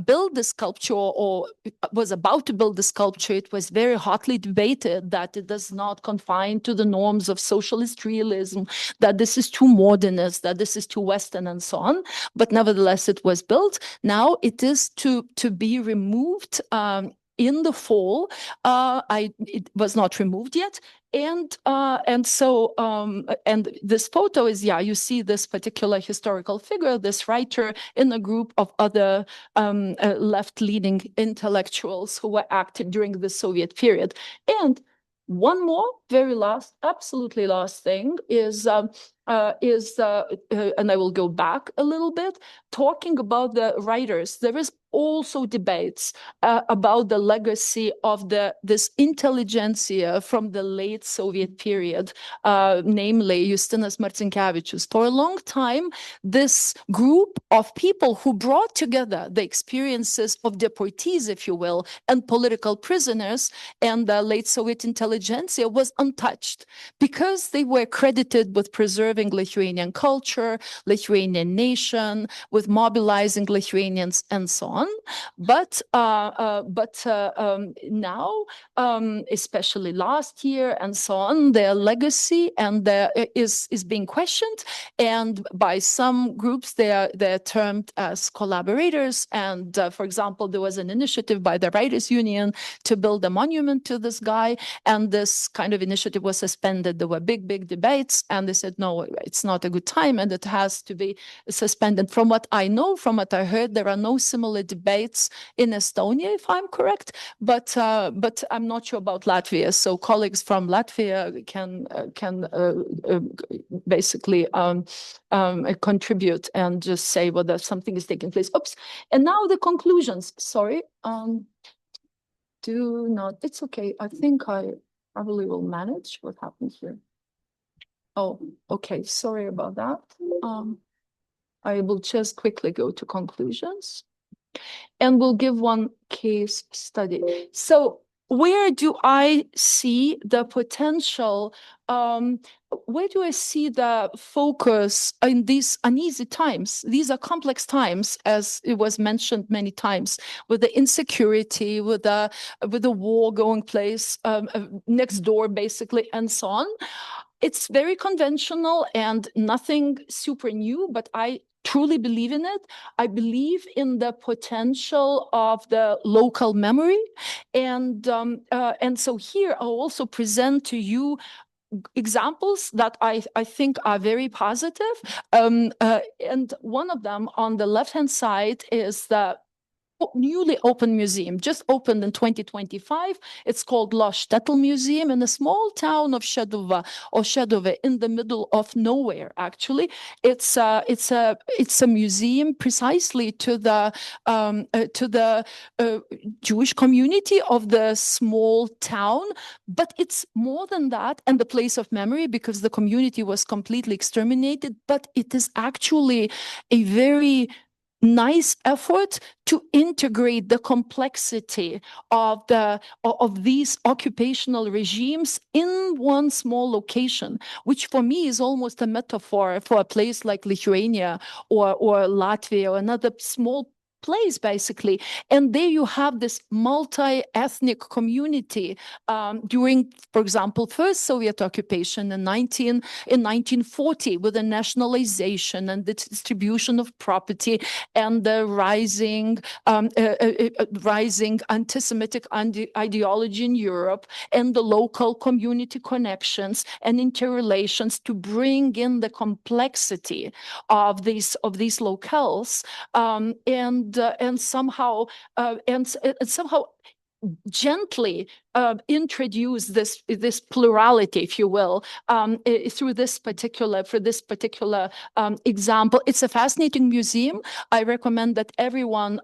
built the sculpture, or was about to build the sculpture, it was very hotly debated that it does not confine to the norms of socialist realism, that this is too modernist, that this is too Western, and so on. But nevertheless, it was built. Now it is to be removed in the fall. It was not removed yet. And this photo is, you see this particular historical figure, this writer, in a group of other left-leaning intellectuals who were active during the Soviet period. And one more, very last, absolutely last thing is, and I will go back a little bit, talking about the writers. There is also debates about the legacy of this intelligentsia from the late Soviet period, namely Justinas Marcinkevičius. For a long time, this group of people who brought together the experiences of deportees, if you will, and political prisoners and the late Soviet intelligentsia was untouched, because they were credited with preserving Lithuanian culture, Lithuanian nation, with mobilizing Lithuanians, and so on. on. But now, especially last year and so on, their legacy and is being questioned, and by some groups they're termed as collaborators. And for example, there was an initiative by the Writers Union to build a monument to this guy, and this kind of initiative was suspended. There were big debates, and they said no, it's not a good time, and it has to be suspended. From what I know, from what I heard, there are no similar debates in Estonia, if I'm correct, but I'm not sure about Latvia. So colleagues from Latvia can basically contribute and just say whether something is taking place. Oops. And now the conclusions. Sorry. Do not. It's okay. I think I probably will manage. What happened here? Oh, okay. Sorry about that. I will just quickly go to conclusions, and we'll give one case study. So where do I see the potential? Where do I see the focus in these uneasy times? These are complex times, as it was mentioned many times, with the insecurity, with the war going place next door, basically, and so on. It's very conventional and nothing super new, but I truly believe in it. I believe in the potential of the local memory, and so here I'll also present to you examples that I think are very positive. And one of them on the left-hand side is the newly opened museum, just opened in 2025. It's called Loštetl Museum in a small town of Šeduva, or Šedove, in the middle of nowhere. Actually, it's a museum precisely to the Jewish community of the small town, but it's more than that, and the place of memory, because the community was completely exterminated. But it is actually a very nice effort to integrate the complexity of these occupational regimes in one small location, which for me is almost a metaphor for a place like Lithuania or Latvia, or another small place, basically. And there you have this multi-ethnic community during, for example, first Soviet occupation in 1940, with the nationalization and the distribution of property, and the rising anti-Semitic ideology in Europe, and the local community connections and interrelations to bring in the complexity of these locales, and somehow gently introduce this plurality, if you will, through this particular example. It's a fascinating museum. I recommend that everyone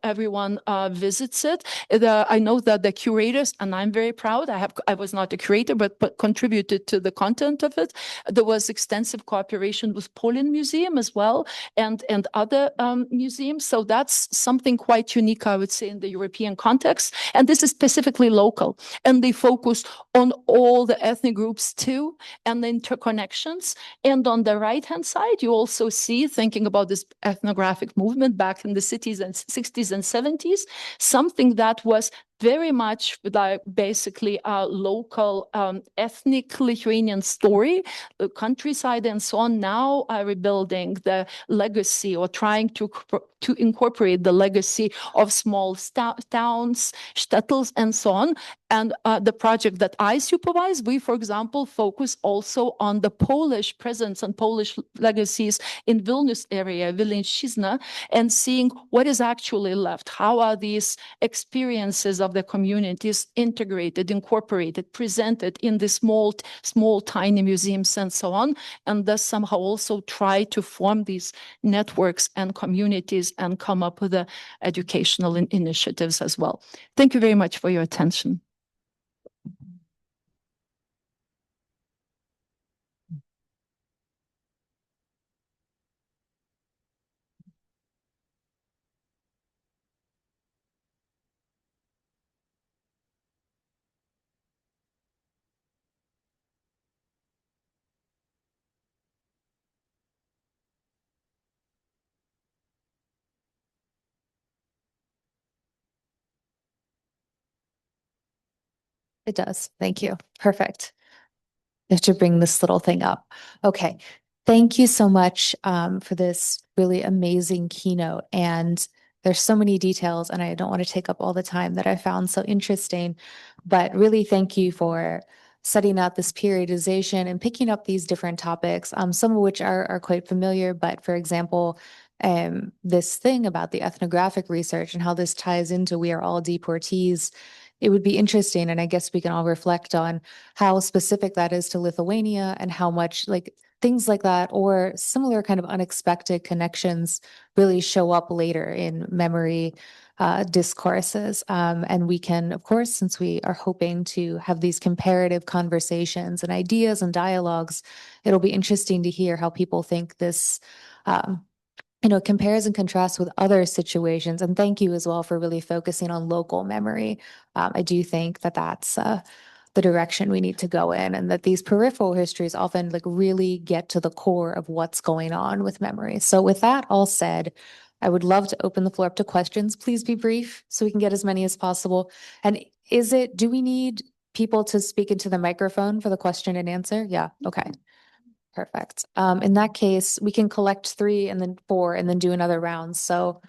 visits it. I know that the curators, and I'm very proud, I was not a curator, but contributed to the content of it. There was extensive cooperation with Poland Museum as well, and other museums. So that's something quite unique, I would say, in the European context. And this is specifically local, and they focus on all the ethnic groups too, and the interconnections. And on the right-hand side, you also see, thinking about this ethnographic movement back in the 60s and 70s, something that was very much like basically a local ethnic Lithuanian story, the countryside and so on, now are rebuilding the legacy, or trying to incorporate the legacy of small towns, shtetls, and so on. And the project that I supervise, we, for example, focus also on the Polish presence and Polish legacies in Vilnius area, Vileńščina, and seeing what is actually left. How are these experiences of the communities integrated, incorporated, presented in the small, tiny museums and so on, and thus somehow also try to form these networks and communities and come up with the educational initiatives as well. Thank you very much for your attention. It does. Thank you. Perfect. I have to bring this little thing up. Okay. Thank you so much for this really amazing keynote. And there's so many details, and I don't want to take up all the time that I found so interesting. But really, thank you for setting out this periodization and picking up these different topics, some of which are quite familiar. But for example, this thing about the ethnographic research and how this ties into We Are All Deportees, it would be interesting. And I guess we can all reflect on how specific that is to Lithuania and how much like things like that or similar kind of unexpected connections really show up later in memory discourses. And we can, of course, since we are hoping to have these comparative conversations and ideas and dialogues, it'll be interesting to hear how people think this compares and contrasts with other situations. And thank you as well for really focusing on local memory. I do think that that's the direction we need to go in, and that these peripheral histories often like really get to the core of what's going on with memory. So with that all said, I would love to open the floor up to questions. Please be brief so we can get as many as possible. And do we need people to speak into the microphone for the question and answer? Yeah, okay. Perfect. In that case, we can collect 3 and then 4 and then do another round. So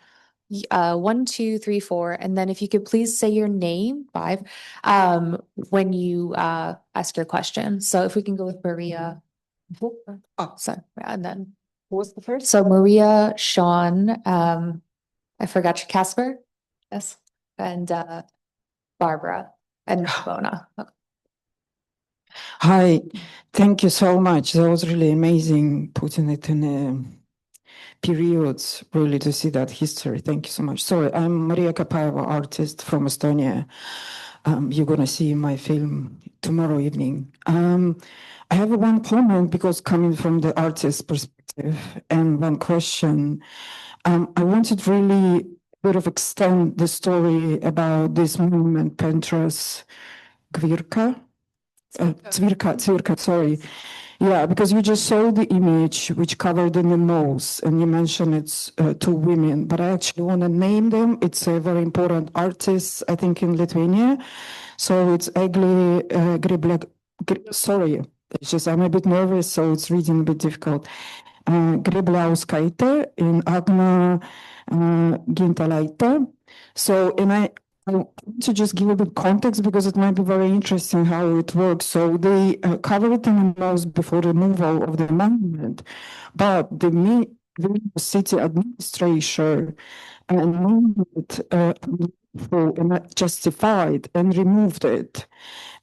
1, 2, 3, 4. And then if you could please say your name, 5, when you ask your question. So if we can go with Maria. Oh, sorry. And then who was the first? So Maria, Sean, I forgot your Casper. Yes. And Barbara and Bona. Okay. Hi, thank you so much. That was really amazing putting it in periods, really to see that history. Thank you so much. Sorry, I'm Maria Kapaeva, artist from Estonia. You're going to see my film tomorrow evening. I have one comment because coming from the artist perspective and one question. I wanted really sort of extend the story about this movement, Pentras Gwirka. Zwirka, sorry. Yeah, because you just saw the image which covered in the nose, and you mentioned it's 2 women, but I actually want to name them. It's a very important artist, I think, in Lithuania. So it's Egli sorry, it's just I'm a bit nervous, so it's reading a bit difficult. Grėbliauskaitė and Agna Gintalaitė. So, and I want to just give a bit context because it might be very interesting how it works. So they cover it in the nose before removal of the monument, but the city administration moved it and justified and removed it.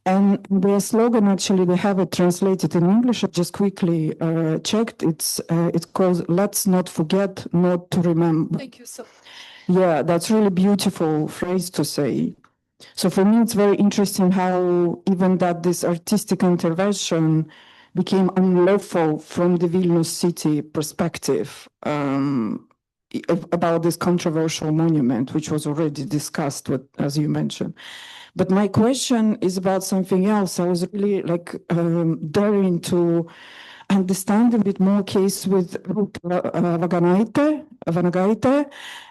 And their slogan, actually, they have it translated in English. I just quickly checked. It's called "Let's not forget, not to remember." Thank you so much. Yeah, that's really beautiful phrase to say. So for me, it's very interesting how even that this artistic intervention became unlawful from the Vilnius city perspective about this controversial monument, which was already discussed, as you mentioned. But my question is about something else. I was really like daring to understand a bit more case with Vanagaite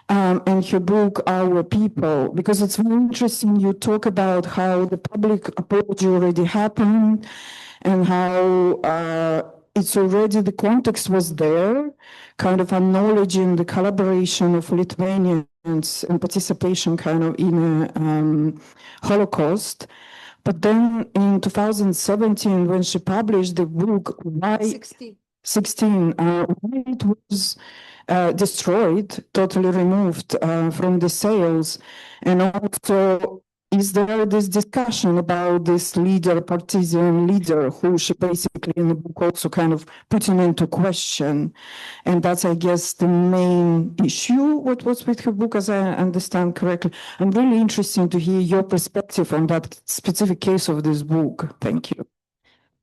and her book Our People, because it's very interesting. You talk about how the public apology already happened and how it's already, the context was there, kind of acknowledging the collaboration of Lithuanians and participation kind of in a Holocaust. But then in 2017, when she published the book, why 16, why it was destroyed, totally removed from the sales, and also is there this discussion about this leader, partisan leader, who she basically in the book also kind of putting into question, and that's, I guess, the main issue. What was with her book, as I understand correctly? I'm really interested to hear your perspective on that specific case of this book. Thank you.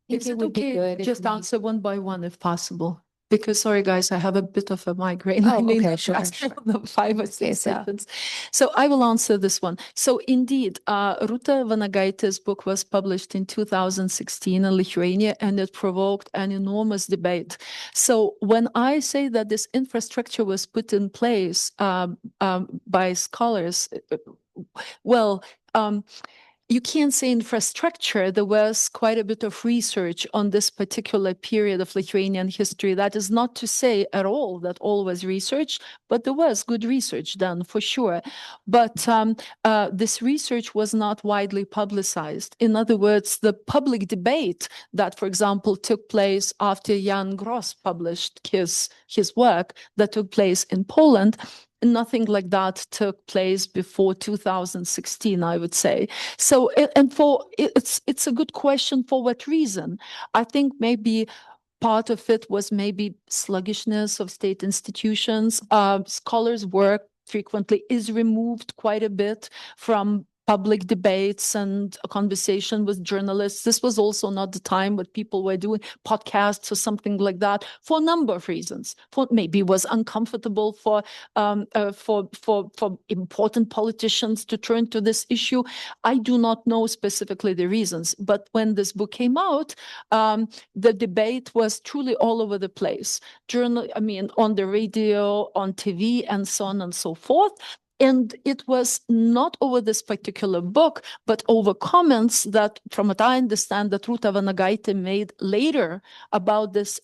Is it okay? Just answer one by one if possible. Because, sorry, guys, I have a bit of a migraine. Oh, okay, sure. The 5 or 6 seconds. So I will answer this one. So indeed, Ruta Vanagaitė's book was published in 2016 in Lithuania, and it provoked an enormous debate. So when I say that this infrastructure was put in place by scholars, well, you can't say infrastructure. There was quite a bit of research on this particular period of Lithuanian history. That is not to say at all that all was research, but there was good research done for sure. But this research was not widely publicized. In other words, the public debate that, for example, took place after Jan Gross published his work that took place in Poland, nothing like that took place before 2016, I would say. So, it's a good question. For what reason? I think maybe part of it was maybe sluggishness of state institutions. Scholars' work frequently is removed quite a bit from public debates and a conversation with journalists. This was also not the time when people were doing podcasts or something like that for a number of reasons. For maybe it was uncomfortable for important politicians to turn to this issue. I do not know specifically the reasons, but when this book came out, the debate was truly all over the place. On the radio, on TV, and so on and so forth. And it was not over this particular book, but over comments that, from what I understand, that Rūta Vanagaitė made later about this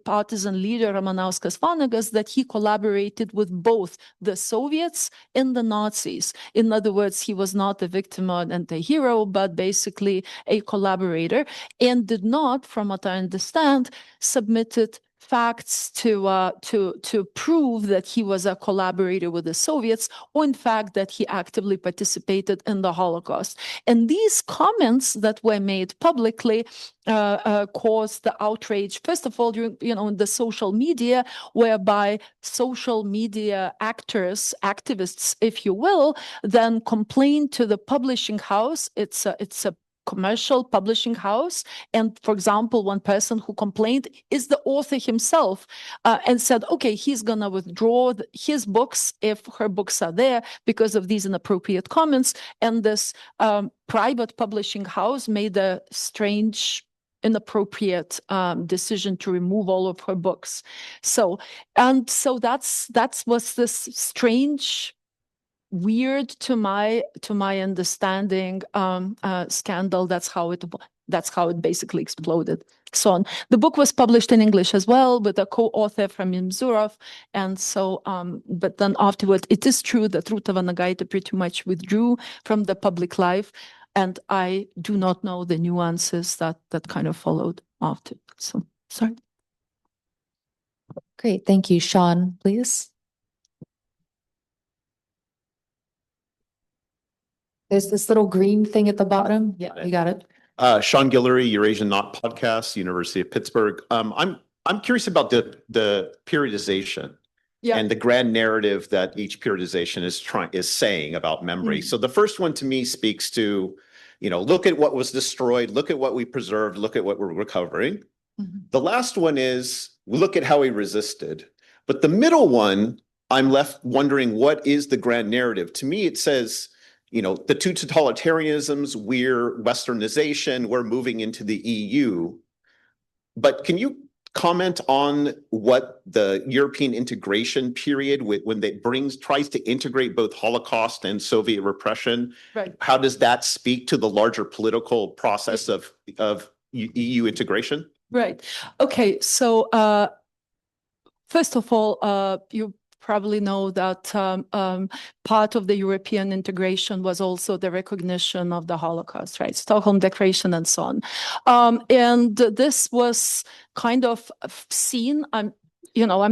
partisan leader, Ramanauskas Vanagas, that he collaborated with both the Soviets and the Nazis. In other words, he was not a victim and a hero, but basically a collaborator, and did not, from what I understand, submitted facts to prove that he was a collaborator with the Soviets, or in fact that he actively participated in the Holocaust. And these comments that were made publicly caused the outrage, first of all, in the social media, whereby social media actors, activists, if you will, then complained to the publishing house. It's a commercial publishing house, and for example, one person who complained is the author himself, and said, okay, he's gonna withdraw his books if her books are there because of these inappropriate comments. And this private publishing house made a strange, inappropriate decision to remove all of her books. So that's was this strange, weird to my understanding scandal. That's how it basically exploded. So on. The book was published in English as well with a co-author from Imzurov, and so but then afterwards, it is true that Rūta Vanagaitė pretty much withdrew from the public life, and I do not know the nuances that kind of followed after. So sorry. Great, thank you, Sean. Please. There's this little green thing at the bottom. Yeah, you got it. Sean Guillory, Eurasian Not Podcast, University of Pittsburgh. I'm curious about the periodization and the grand narrative that each periodization is saying about memory. So the first one to me speaks to, look at what was destroyed, look at what we preserved, look at what we're recovering. The last one is look at how we resisted. But the middle one, I'm left wondering, what is the grand narrative? To me, it says, the two totalitarianisms, we're Westernization, we're moving into the EU. But can you comment on what the European integration period, when they tries to integrate both Holocaust and Soviet repression, how does that speak to the larger political process of EU integration? Right. Okay. So first of all, you probably know that part of the European integration was also the recognition of the Holocaust, right? Stockholm Declaration and so on. And this was kind of seen. I'm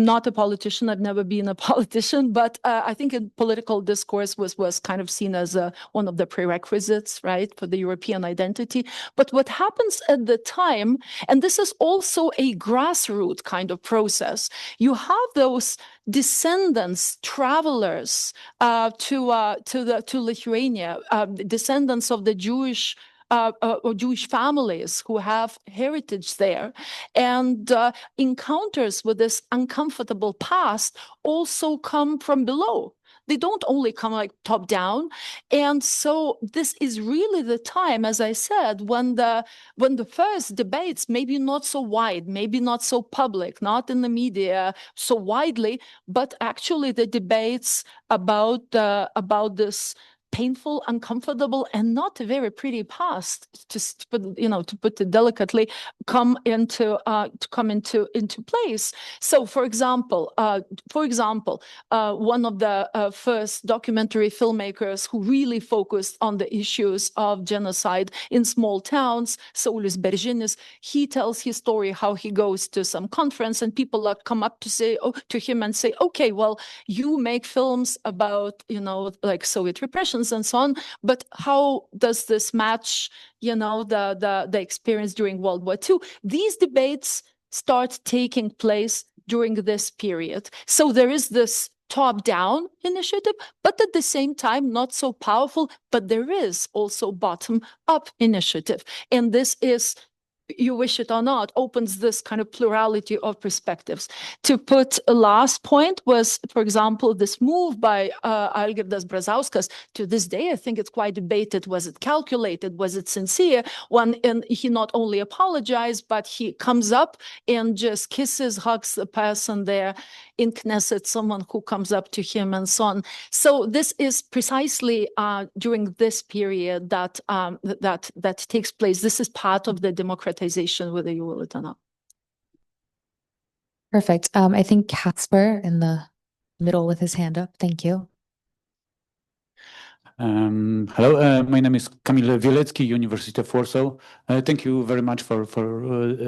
not a politician. I've never been a politician, but I think in political discourse was kind of seen as one of the prerequisites, right, for the European identity. But what happens at the time, and this is also a grassroots kind of process, you have those descendants, travelers to Lithuania, descendants of the Jewish or Jewish families who have heritage there, and encounters with this uncomfortable past also come from below. They don't only come like top down. And so this is really the time, as I said, when the first debates, maybe not so wide, maybe not so public, not in the media so widely, but actually the debates about this painful, uncomfortable, and not a very pretty past, to put it delicately, come into place. So, for example, one of the first documentary filmmakers who really focused on the issues of genocide in small towns, Saulius Beržinis, he tells his story how he goes to some conference and people come up to him and say, okay, well, you make films about, like Soviet repressions and so on, but how does this match, the experience during World War II? These debates start taking place during this period. So there is this top-down initiative, but at the same time, not so powerful, but there is also bottom-up initiative. And this is, you wish it or not, opens this kind of plurality of perspectives. To put a last point was, for example, this move by Algirdas Brazauskas. To this day, I think it's quite debated. Was it calculated? Was it sincere? And he not only apologized, but he comes up and just kisses, hugs the person there in Knesset, someone who comes up to him and so on. So this is precisely during this period that takes place. This is part of the democratization, whether you will it or not. Perfect. I think Casper in the middle with his hand up. Thank you. Hello, my name is Kamil Wielecki, University of Warsaw. Thank you very much for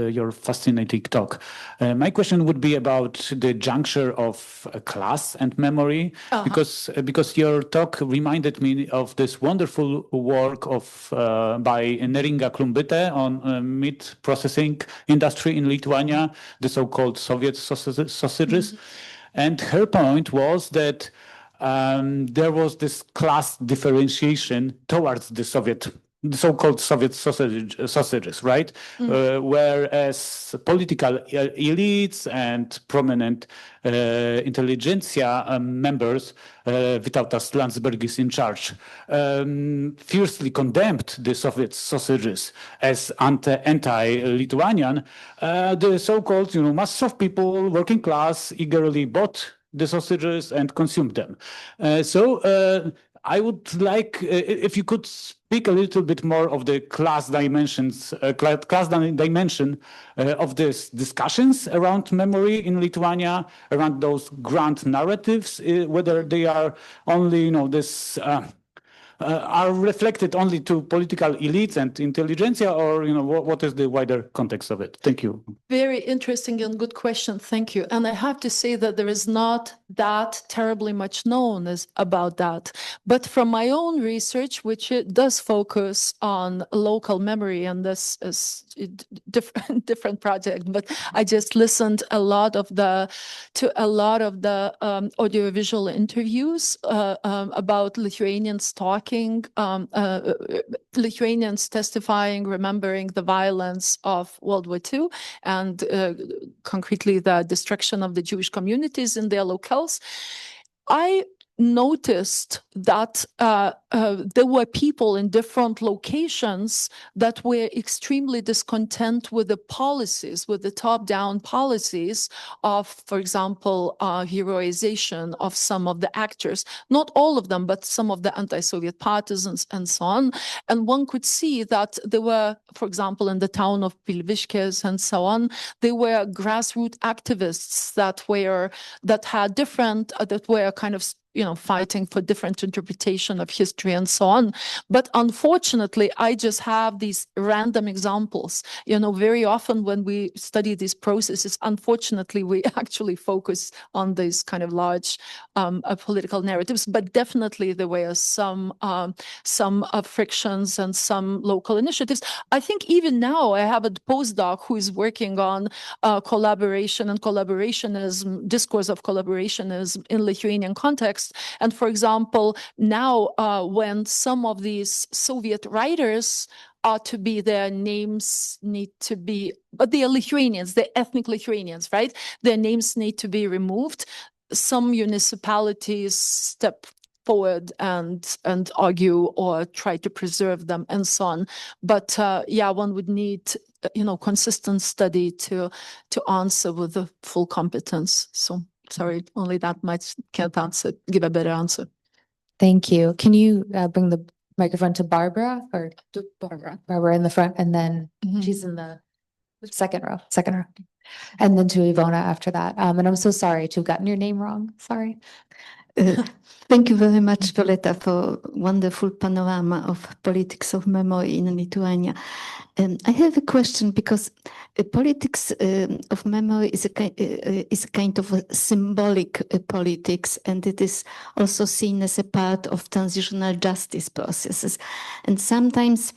your fascinating talk. My question would be about the juncture of class and memory, because your talk reminded me of this wonderful work of by Neringa Klumbite on meat processing industry in Lithuania, the so-called Soviet sausages. And her point was that there was this class differentiation towards the so-called Soviet sausages, right? Whereas political elites and prominent intelligentsia members, Vytautas Landsbergis in charge, fiercely condemned the Soviet sausages as anti-Lithuanian. The so-called masses of people, working class, eagerly bought the sausages and consume them. So I would like if you could speak a little bit more of the class dimensions, dimension of these discussions around memory in Lithuania, around those grand narratives, whether they are only, are reflected only to political elites and intelligentsia, or what is the wider context of it? Thank you. Very interesting and good question. Thank you. And I have to say that there is not that terribly much known about that. But from my own research, which it does focus on local memory, and this is a different project, but I just listened to a lot of the audiovisual interviews about Lithuanians talking, Lithuanians testifying, remembering the violence of World War II, and concretely the destruction of the Jewish communities in their locales. I noticed that there were people in different locations that were extremely discontent with the policies, with the top-down policies of, for example, heroization of some of the actors, not all of them, but some of the anti-Soviet partisans and so on. And one could see that there were, for example, in the town of Pilviškės and so on, there were grassroots activists that were kind of fighting for different interpretation of history and so on. But unfortunately, I just have these random examples. Very often when we study these processes, unfortunately, we actually focus on these kind of large political narratives. But definitely there were some frictions and some local initiatives. I think even now I have a postdoc who is working on collaboration and collaborationism, discourse of collaborationism in Lithuanian context. And for example, now when some of these Soviet writers are to be, their names need to be, but they are Lithuanians, they're ethnic Lithuanians, right? Their names need to be removed. Some municipalities step forward and argue or try to preserve them and so on. But one would need consistent study to answer with the full competence. So sorry, only that much can't give a better answer. Thank you. Can you bring the microphone to Barbara or To Barbara. Barbara in the front, and then she's in the second row, and then to Ivona after that. And I'm so sorry to have gotten your name wrong. Sorry. Thank you very much, Violeta, for wonderful panorama of politics of memory in Lithuania. I have a question because politics of memory is a kind of a symbolic politics, and it is also seen as a part of transitional justice processes. And sometimes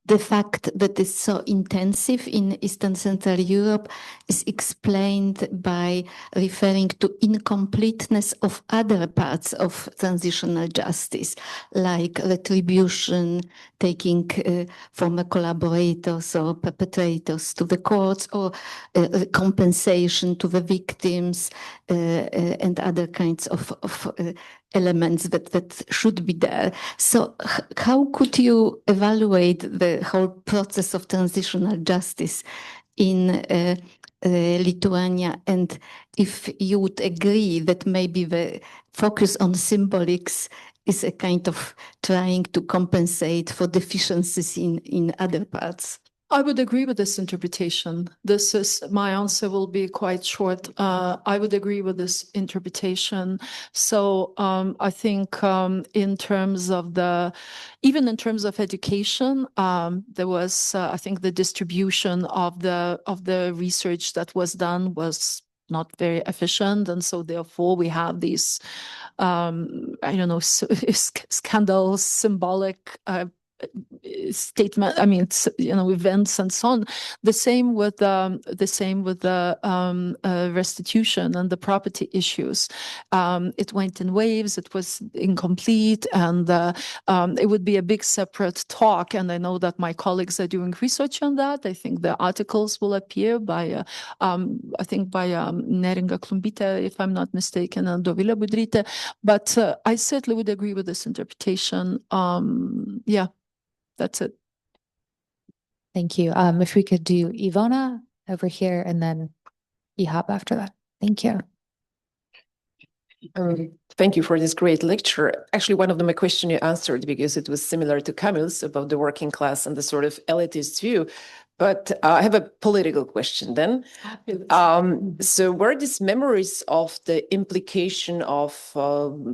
the fact that it's so intensive in Eastern Central Europe is explained by referring to incompleteness of other parts of transitional justice, like retribution, taking former collaborators or perpetrators to the courts, or compensation to the victims, and other kinds of elements that should be there. So how could you evaluate the whole process of transitional justice in Lithuania? And if you would agree that maybe the focus on symbolics is a kind of trying to compensate for deficiencies in other parts? I would agree with this interpretation. My answer will be quite short. I would agree with this interpretation. So I think in terms of even in terms of education, there was, I think the distribution of the research that was done was not very efficient. And so therefore we have these, I don't know, scandals, symbolic statement, I mean, events and so on. The same with the restitution and the property issues. It went in waves. It was incomplete, and it would be a big separate talk. And I know that my colleagues are doing research on that. I think the articles will appear by Neringa Klumbite, if I'm not mistaken, and Davoliūtė. But I certainly would agree with this interpretation. Yeah. That's it. Thank you. If we could do Ivona over here and then Ihab after that. Thank you. Thank you for this great lecture. Actually, one of my questions you answered because it was similar to Camille's about the working class and the sort of elitist view. But I have a political question then. So were these memories of the implication of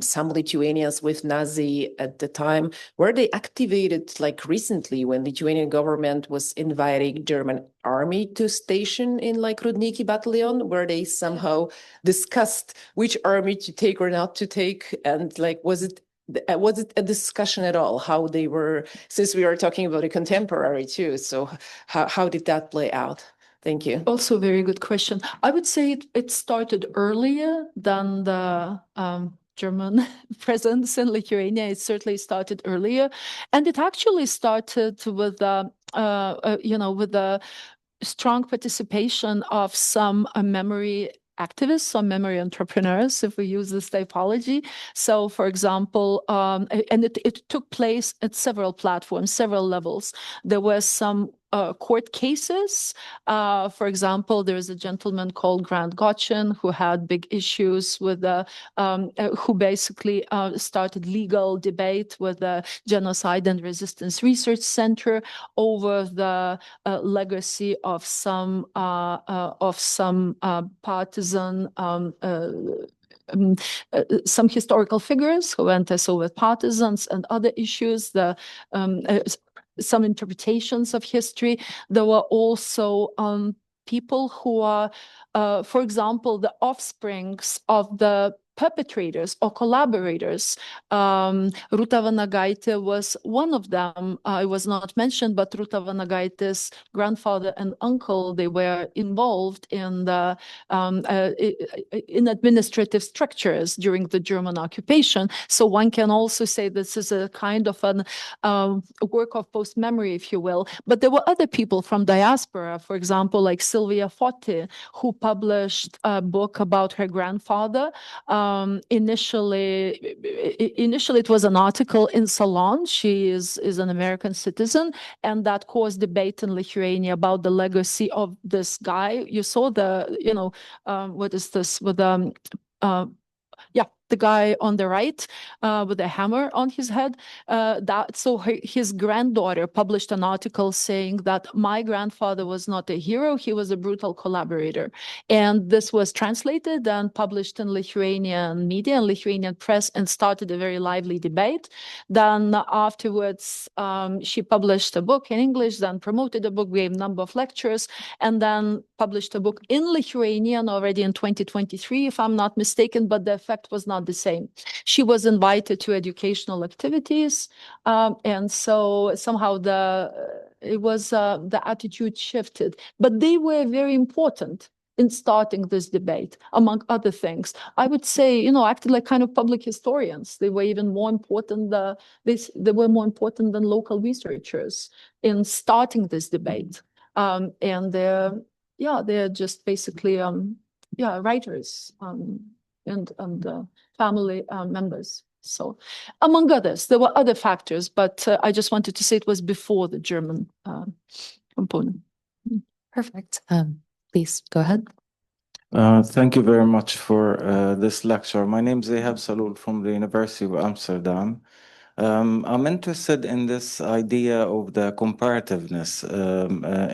some Lithuanians with Nazi at the time, were they activated like recently when Lithuanian government was inviting German army to station in like Rudniki battalion? Were they somehow discussed which army to take or not to take? And like, was it a discussion at all how they were, since we are talking about a contemporary too, so how did that play out? Thank you. Also a very good question. I would say it started earlier than the German presence in Lithuania. It certainly started earlier, and it actually started with with the strong participation of some memory activists or memory entrepreneurs, if we use this typology. So, for example, and it took place at several platforms, several levels. There were some court cases. For example, there is a gentleman called Grant Gotchin who had big issues with who basically started legal debate with the Genocide and Resistance Research Center over the legacy of some partisan some historical figures who went as Soviet partisans and other issues. Some interpretations of history. There were also people who are, for example, the offsprings of the perpetrators or collaborators. Rūta Vanagaitė was one of them. It was not mentioned, but Rūta Vanagaitė's grandfather and uncle, they were involved in the in administrative structures during the German occupation. So one can also say this is a kind of a work of post-memory, if you will. But there were other people from diaspora, for example, like Silvia Foti, who published a book about her grandfather. Initially it was an article in Salon. She is an American citizen, and that caused debate in Lithuania about the legacy of this guy. You saw the, what is this with the guy on the right with a hammer on his head. His granddaughter published an article saying that my grandfather was not a hero, he was a brutal collaborator. And this was translated and published in Lithuanian media and Lithuanian press and started a very lively debate. Then afterwards, she published a book in English, then promoted a book, gave a number of lectures, and then published a book in Lithuanian already in 2023, if I'm not mistaken, but the effect was not the same. She was invited to educational activities, and so somehow the attitude shifted. But they were very important in starting this debate, among other things. I would say, acted like kind of public historians. They were even more important. They were more important than local researchers in starting this debate. And they're just basically writers and family members. So, among others, there were other factors, but I just wanted to say it was before the German component. Perfect. Please go ahead. Thank you very much for this lecture. My name is Zehab Salul from the University of Amsterdam. I'm interested in this idea of the comparativeness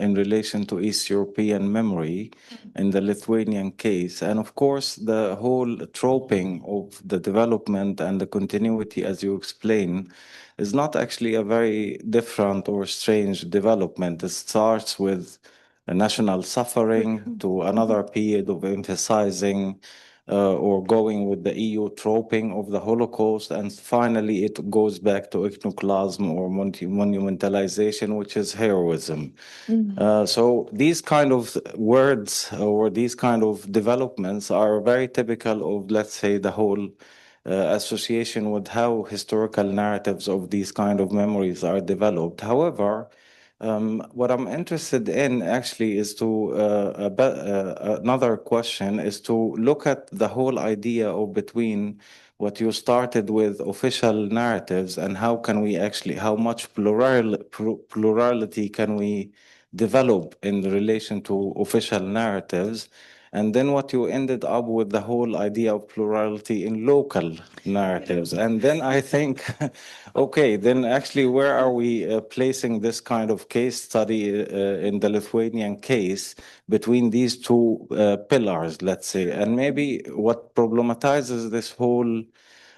in relation to East European memory in the Lithuanian case. And of course, the whole troping of the development and the continuity, as you explain, is not actually a very different or strange development. It starts with a national suffering to another period of emphasizing or going with the EU troping of the Holocaust, and finally it goes back to iconoclasm or monumentalization, which is heroism. So these kind of words or these kind of developments are very typical of, let's say, the whole association with how historical narratives of these kind of memories are developed. However, what I'm interested in actually is another question is to look at the whole idea of between what you started with official narratives and how can we actually, how much plurality can we develop in relation to official narratives, and then what you ended up with the whole idea of plurality in local narratives. And then I think, okay, then actually where are we placing this kind of case study in the Lithuanian case between these two pillars, let's say? And maybe what problematizes this whole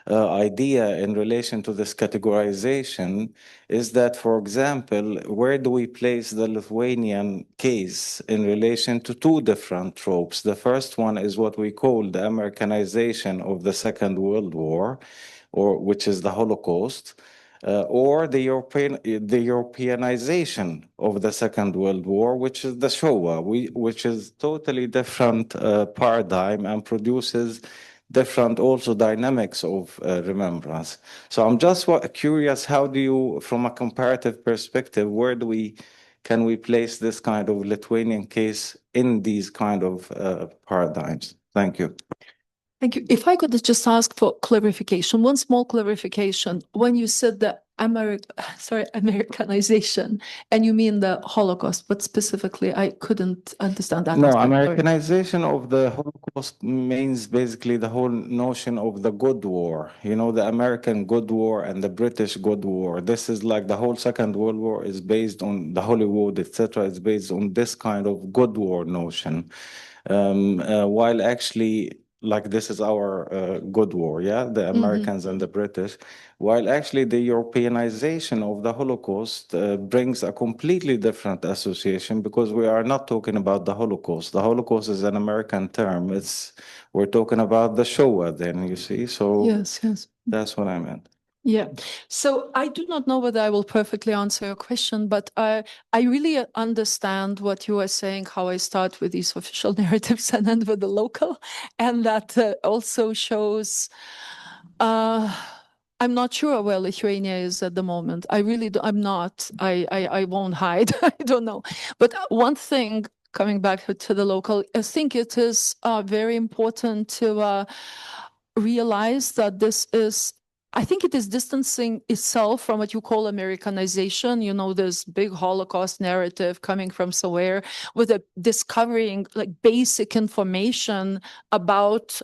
idea in relation to this categorization is that, for example, where do we place the Lithuanian case in relation to two different tropes? The first one is what we call the Americanization of the Second World War, or which is the Holocaust, or the Europeanization of the Second World War, which is the Showa, which is totally different paradigm and produces different also dynamics of remembrance. So I'm just curious, how do you, from a comparative perspective, can we place this kind of Lithuanian case in these kind of paradigms? Thank you. Thank you. If I could just ask for clarification, one small clarification. When you said the Americanization, and you mean the Holocaust, but specifically, I couldn't understand that. No, Americanization of the Holocaust means basically the whole notion of the good war. You know, the American good war and the British good war. This is like the whole Second World War is based on the Hollywood, etc. It's based on this kind of good war notion. While actually, like this is our good war, yeah, the Americans and the British, while actually the Europeanization of the Holocaust brings a completely different association, because we are not talking about the Holocaust. The Holocaust is an American term. We're talking about the Showa then, you see. So yes, that's what I meant. Yeah. So I do not know whether I will perfectly answer your question, but I really understand what you are saying, how I start with these official narratives and end with the local. And that also shows, I'm not sure where Lithuania is at the moment. I really do, I'm not, I won't hide. I don't know. But one thing, coming back to the local, I think it is very important to realize that I think it is distancing itself from what you call Americanization, you know, this big Holocaust narrative coming from somewhere with discovering like basic information about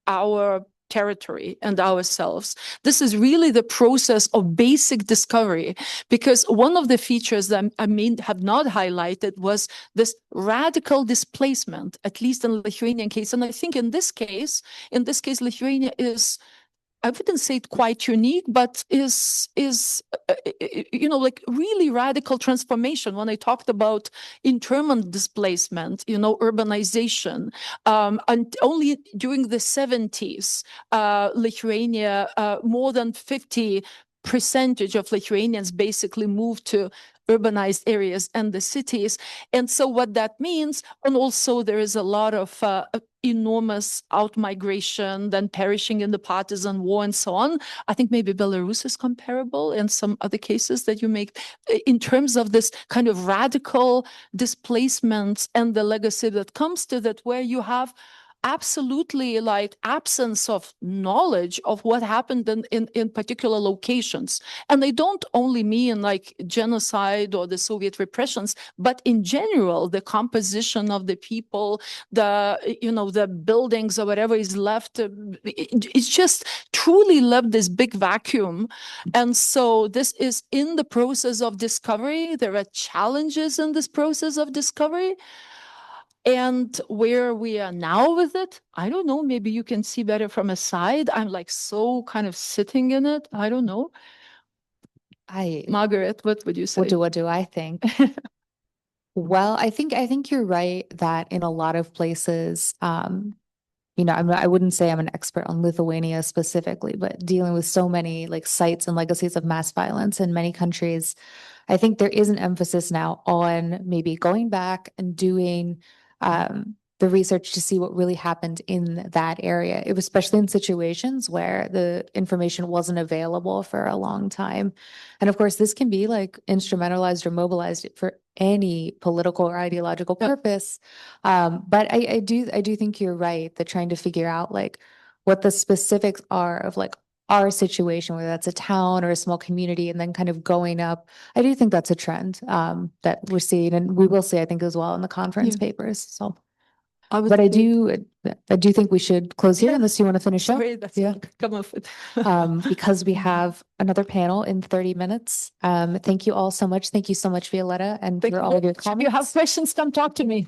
our territory and ourselves. This is really the process of basic discovery, because one of the features that I mean have not highlighted was this radical displacement, at least in the Lithuanian case. And I think in this case, Lithuania is, I wouldn't say it quite unique, but is like really radical transformation. When I talked about internal displacement, urbanization, and only during the 70s, Lithuania, more than 50% of Lithuanians basically moved to urbanized areas and the cities. And so what that means, and also there is a lot of enormous out-migration, then perishing in the partisan war and so on. I think maybe Belarus is comparable and some other cases that you make in terms of this kind of radical displacements and the legacy that comes to that, where you have absolutely like absence of knowledge of what happened in particular locations. And they don't only mean like genocide or the Soviet repressions, but in general, the composition of the people, the buildings or whatever is left, it's just truly left this big vacuum. And so this is in the process of discovery. There are challenges in this process of discovery. And where we are now with it, I don't know, maybe you can see better from a side. I'm like so kind of sitting in it. I don't know. Margaret, what would you say? What do I think? Well, I think you're right that in a lot of places, I wouldn't say I'm an expert on Lithuania specifically, but dealing with so many like sites and legacies of mass violence in many countries, I think there is an emphasis now on maybe going back and doing the research to see what really happened in that area. It was especially in situations where the information wasn't available for a long time. And of course, this can be like instrumentalized or mobilized for any political or ideological purpose. But I do think you're right that trying to figure out like what the specifics are of like our situation, whether that's a town or a small community, and then kind of going up. I do think that's a trend that we're seeing, and we will see, I think, as well in the conference papers. So, but I do think we should close here unless you want to finish up. Come off it. Because we have another panel in 30 minutes. Thank you all so much. Thank you so much, Violeta, and for all of your comments. If you have questions, come talk to me.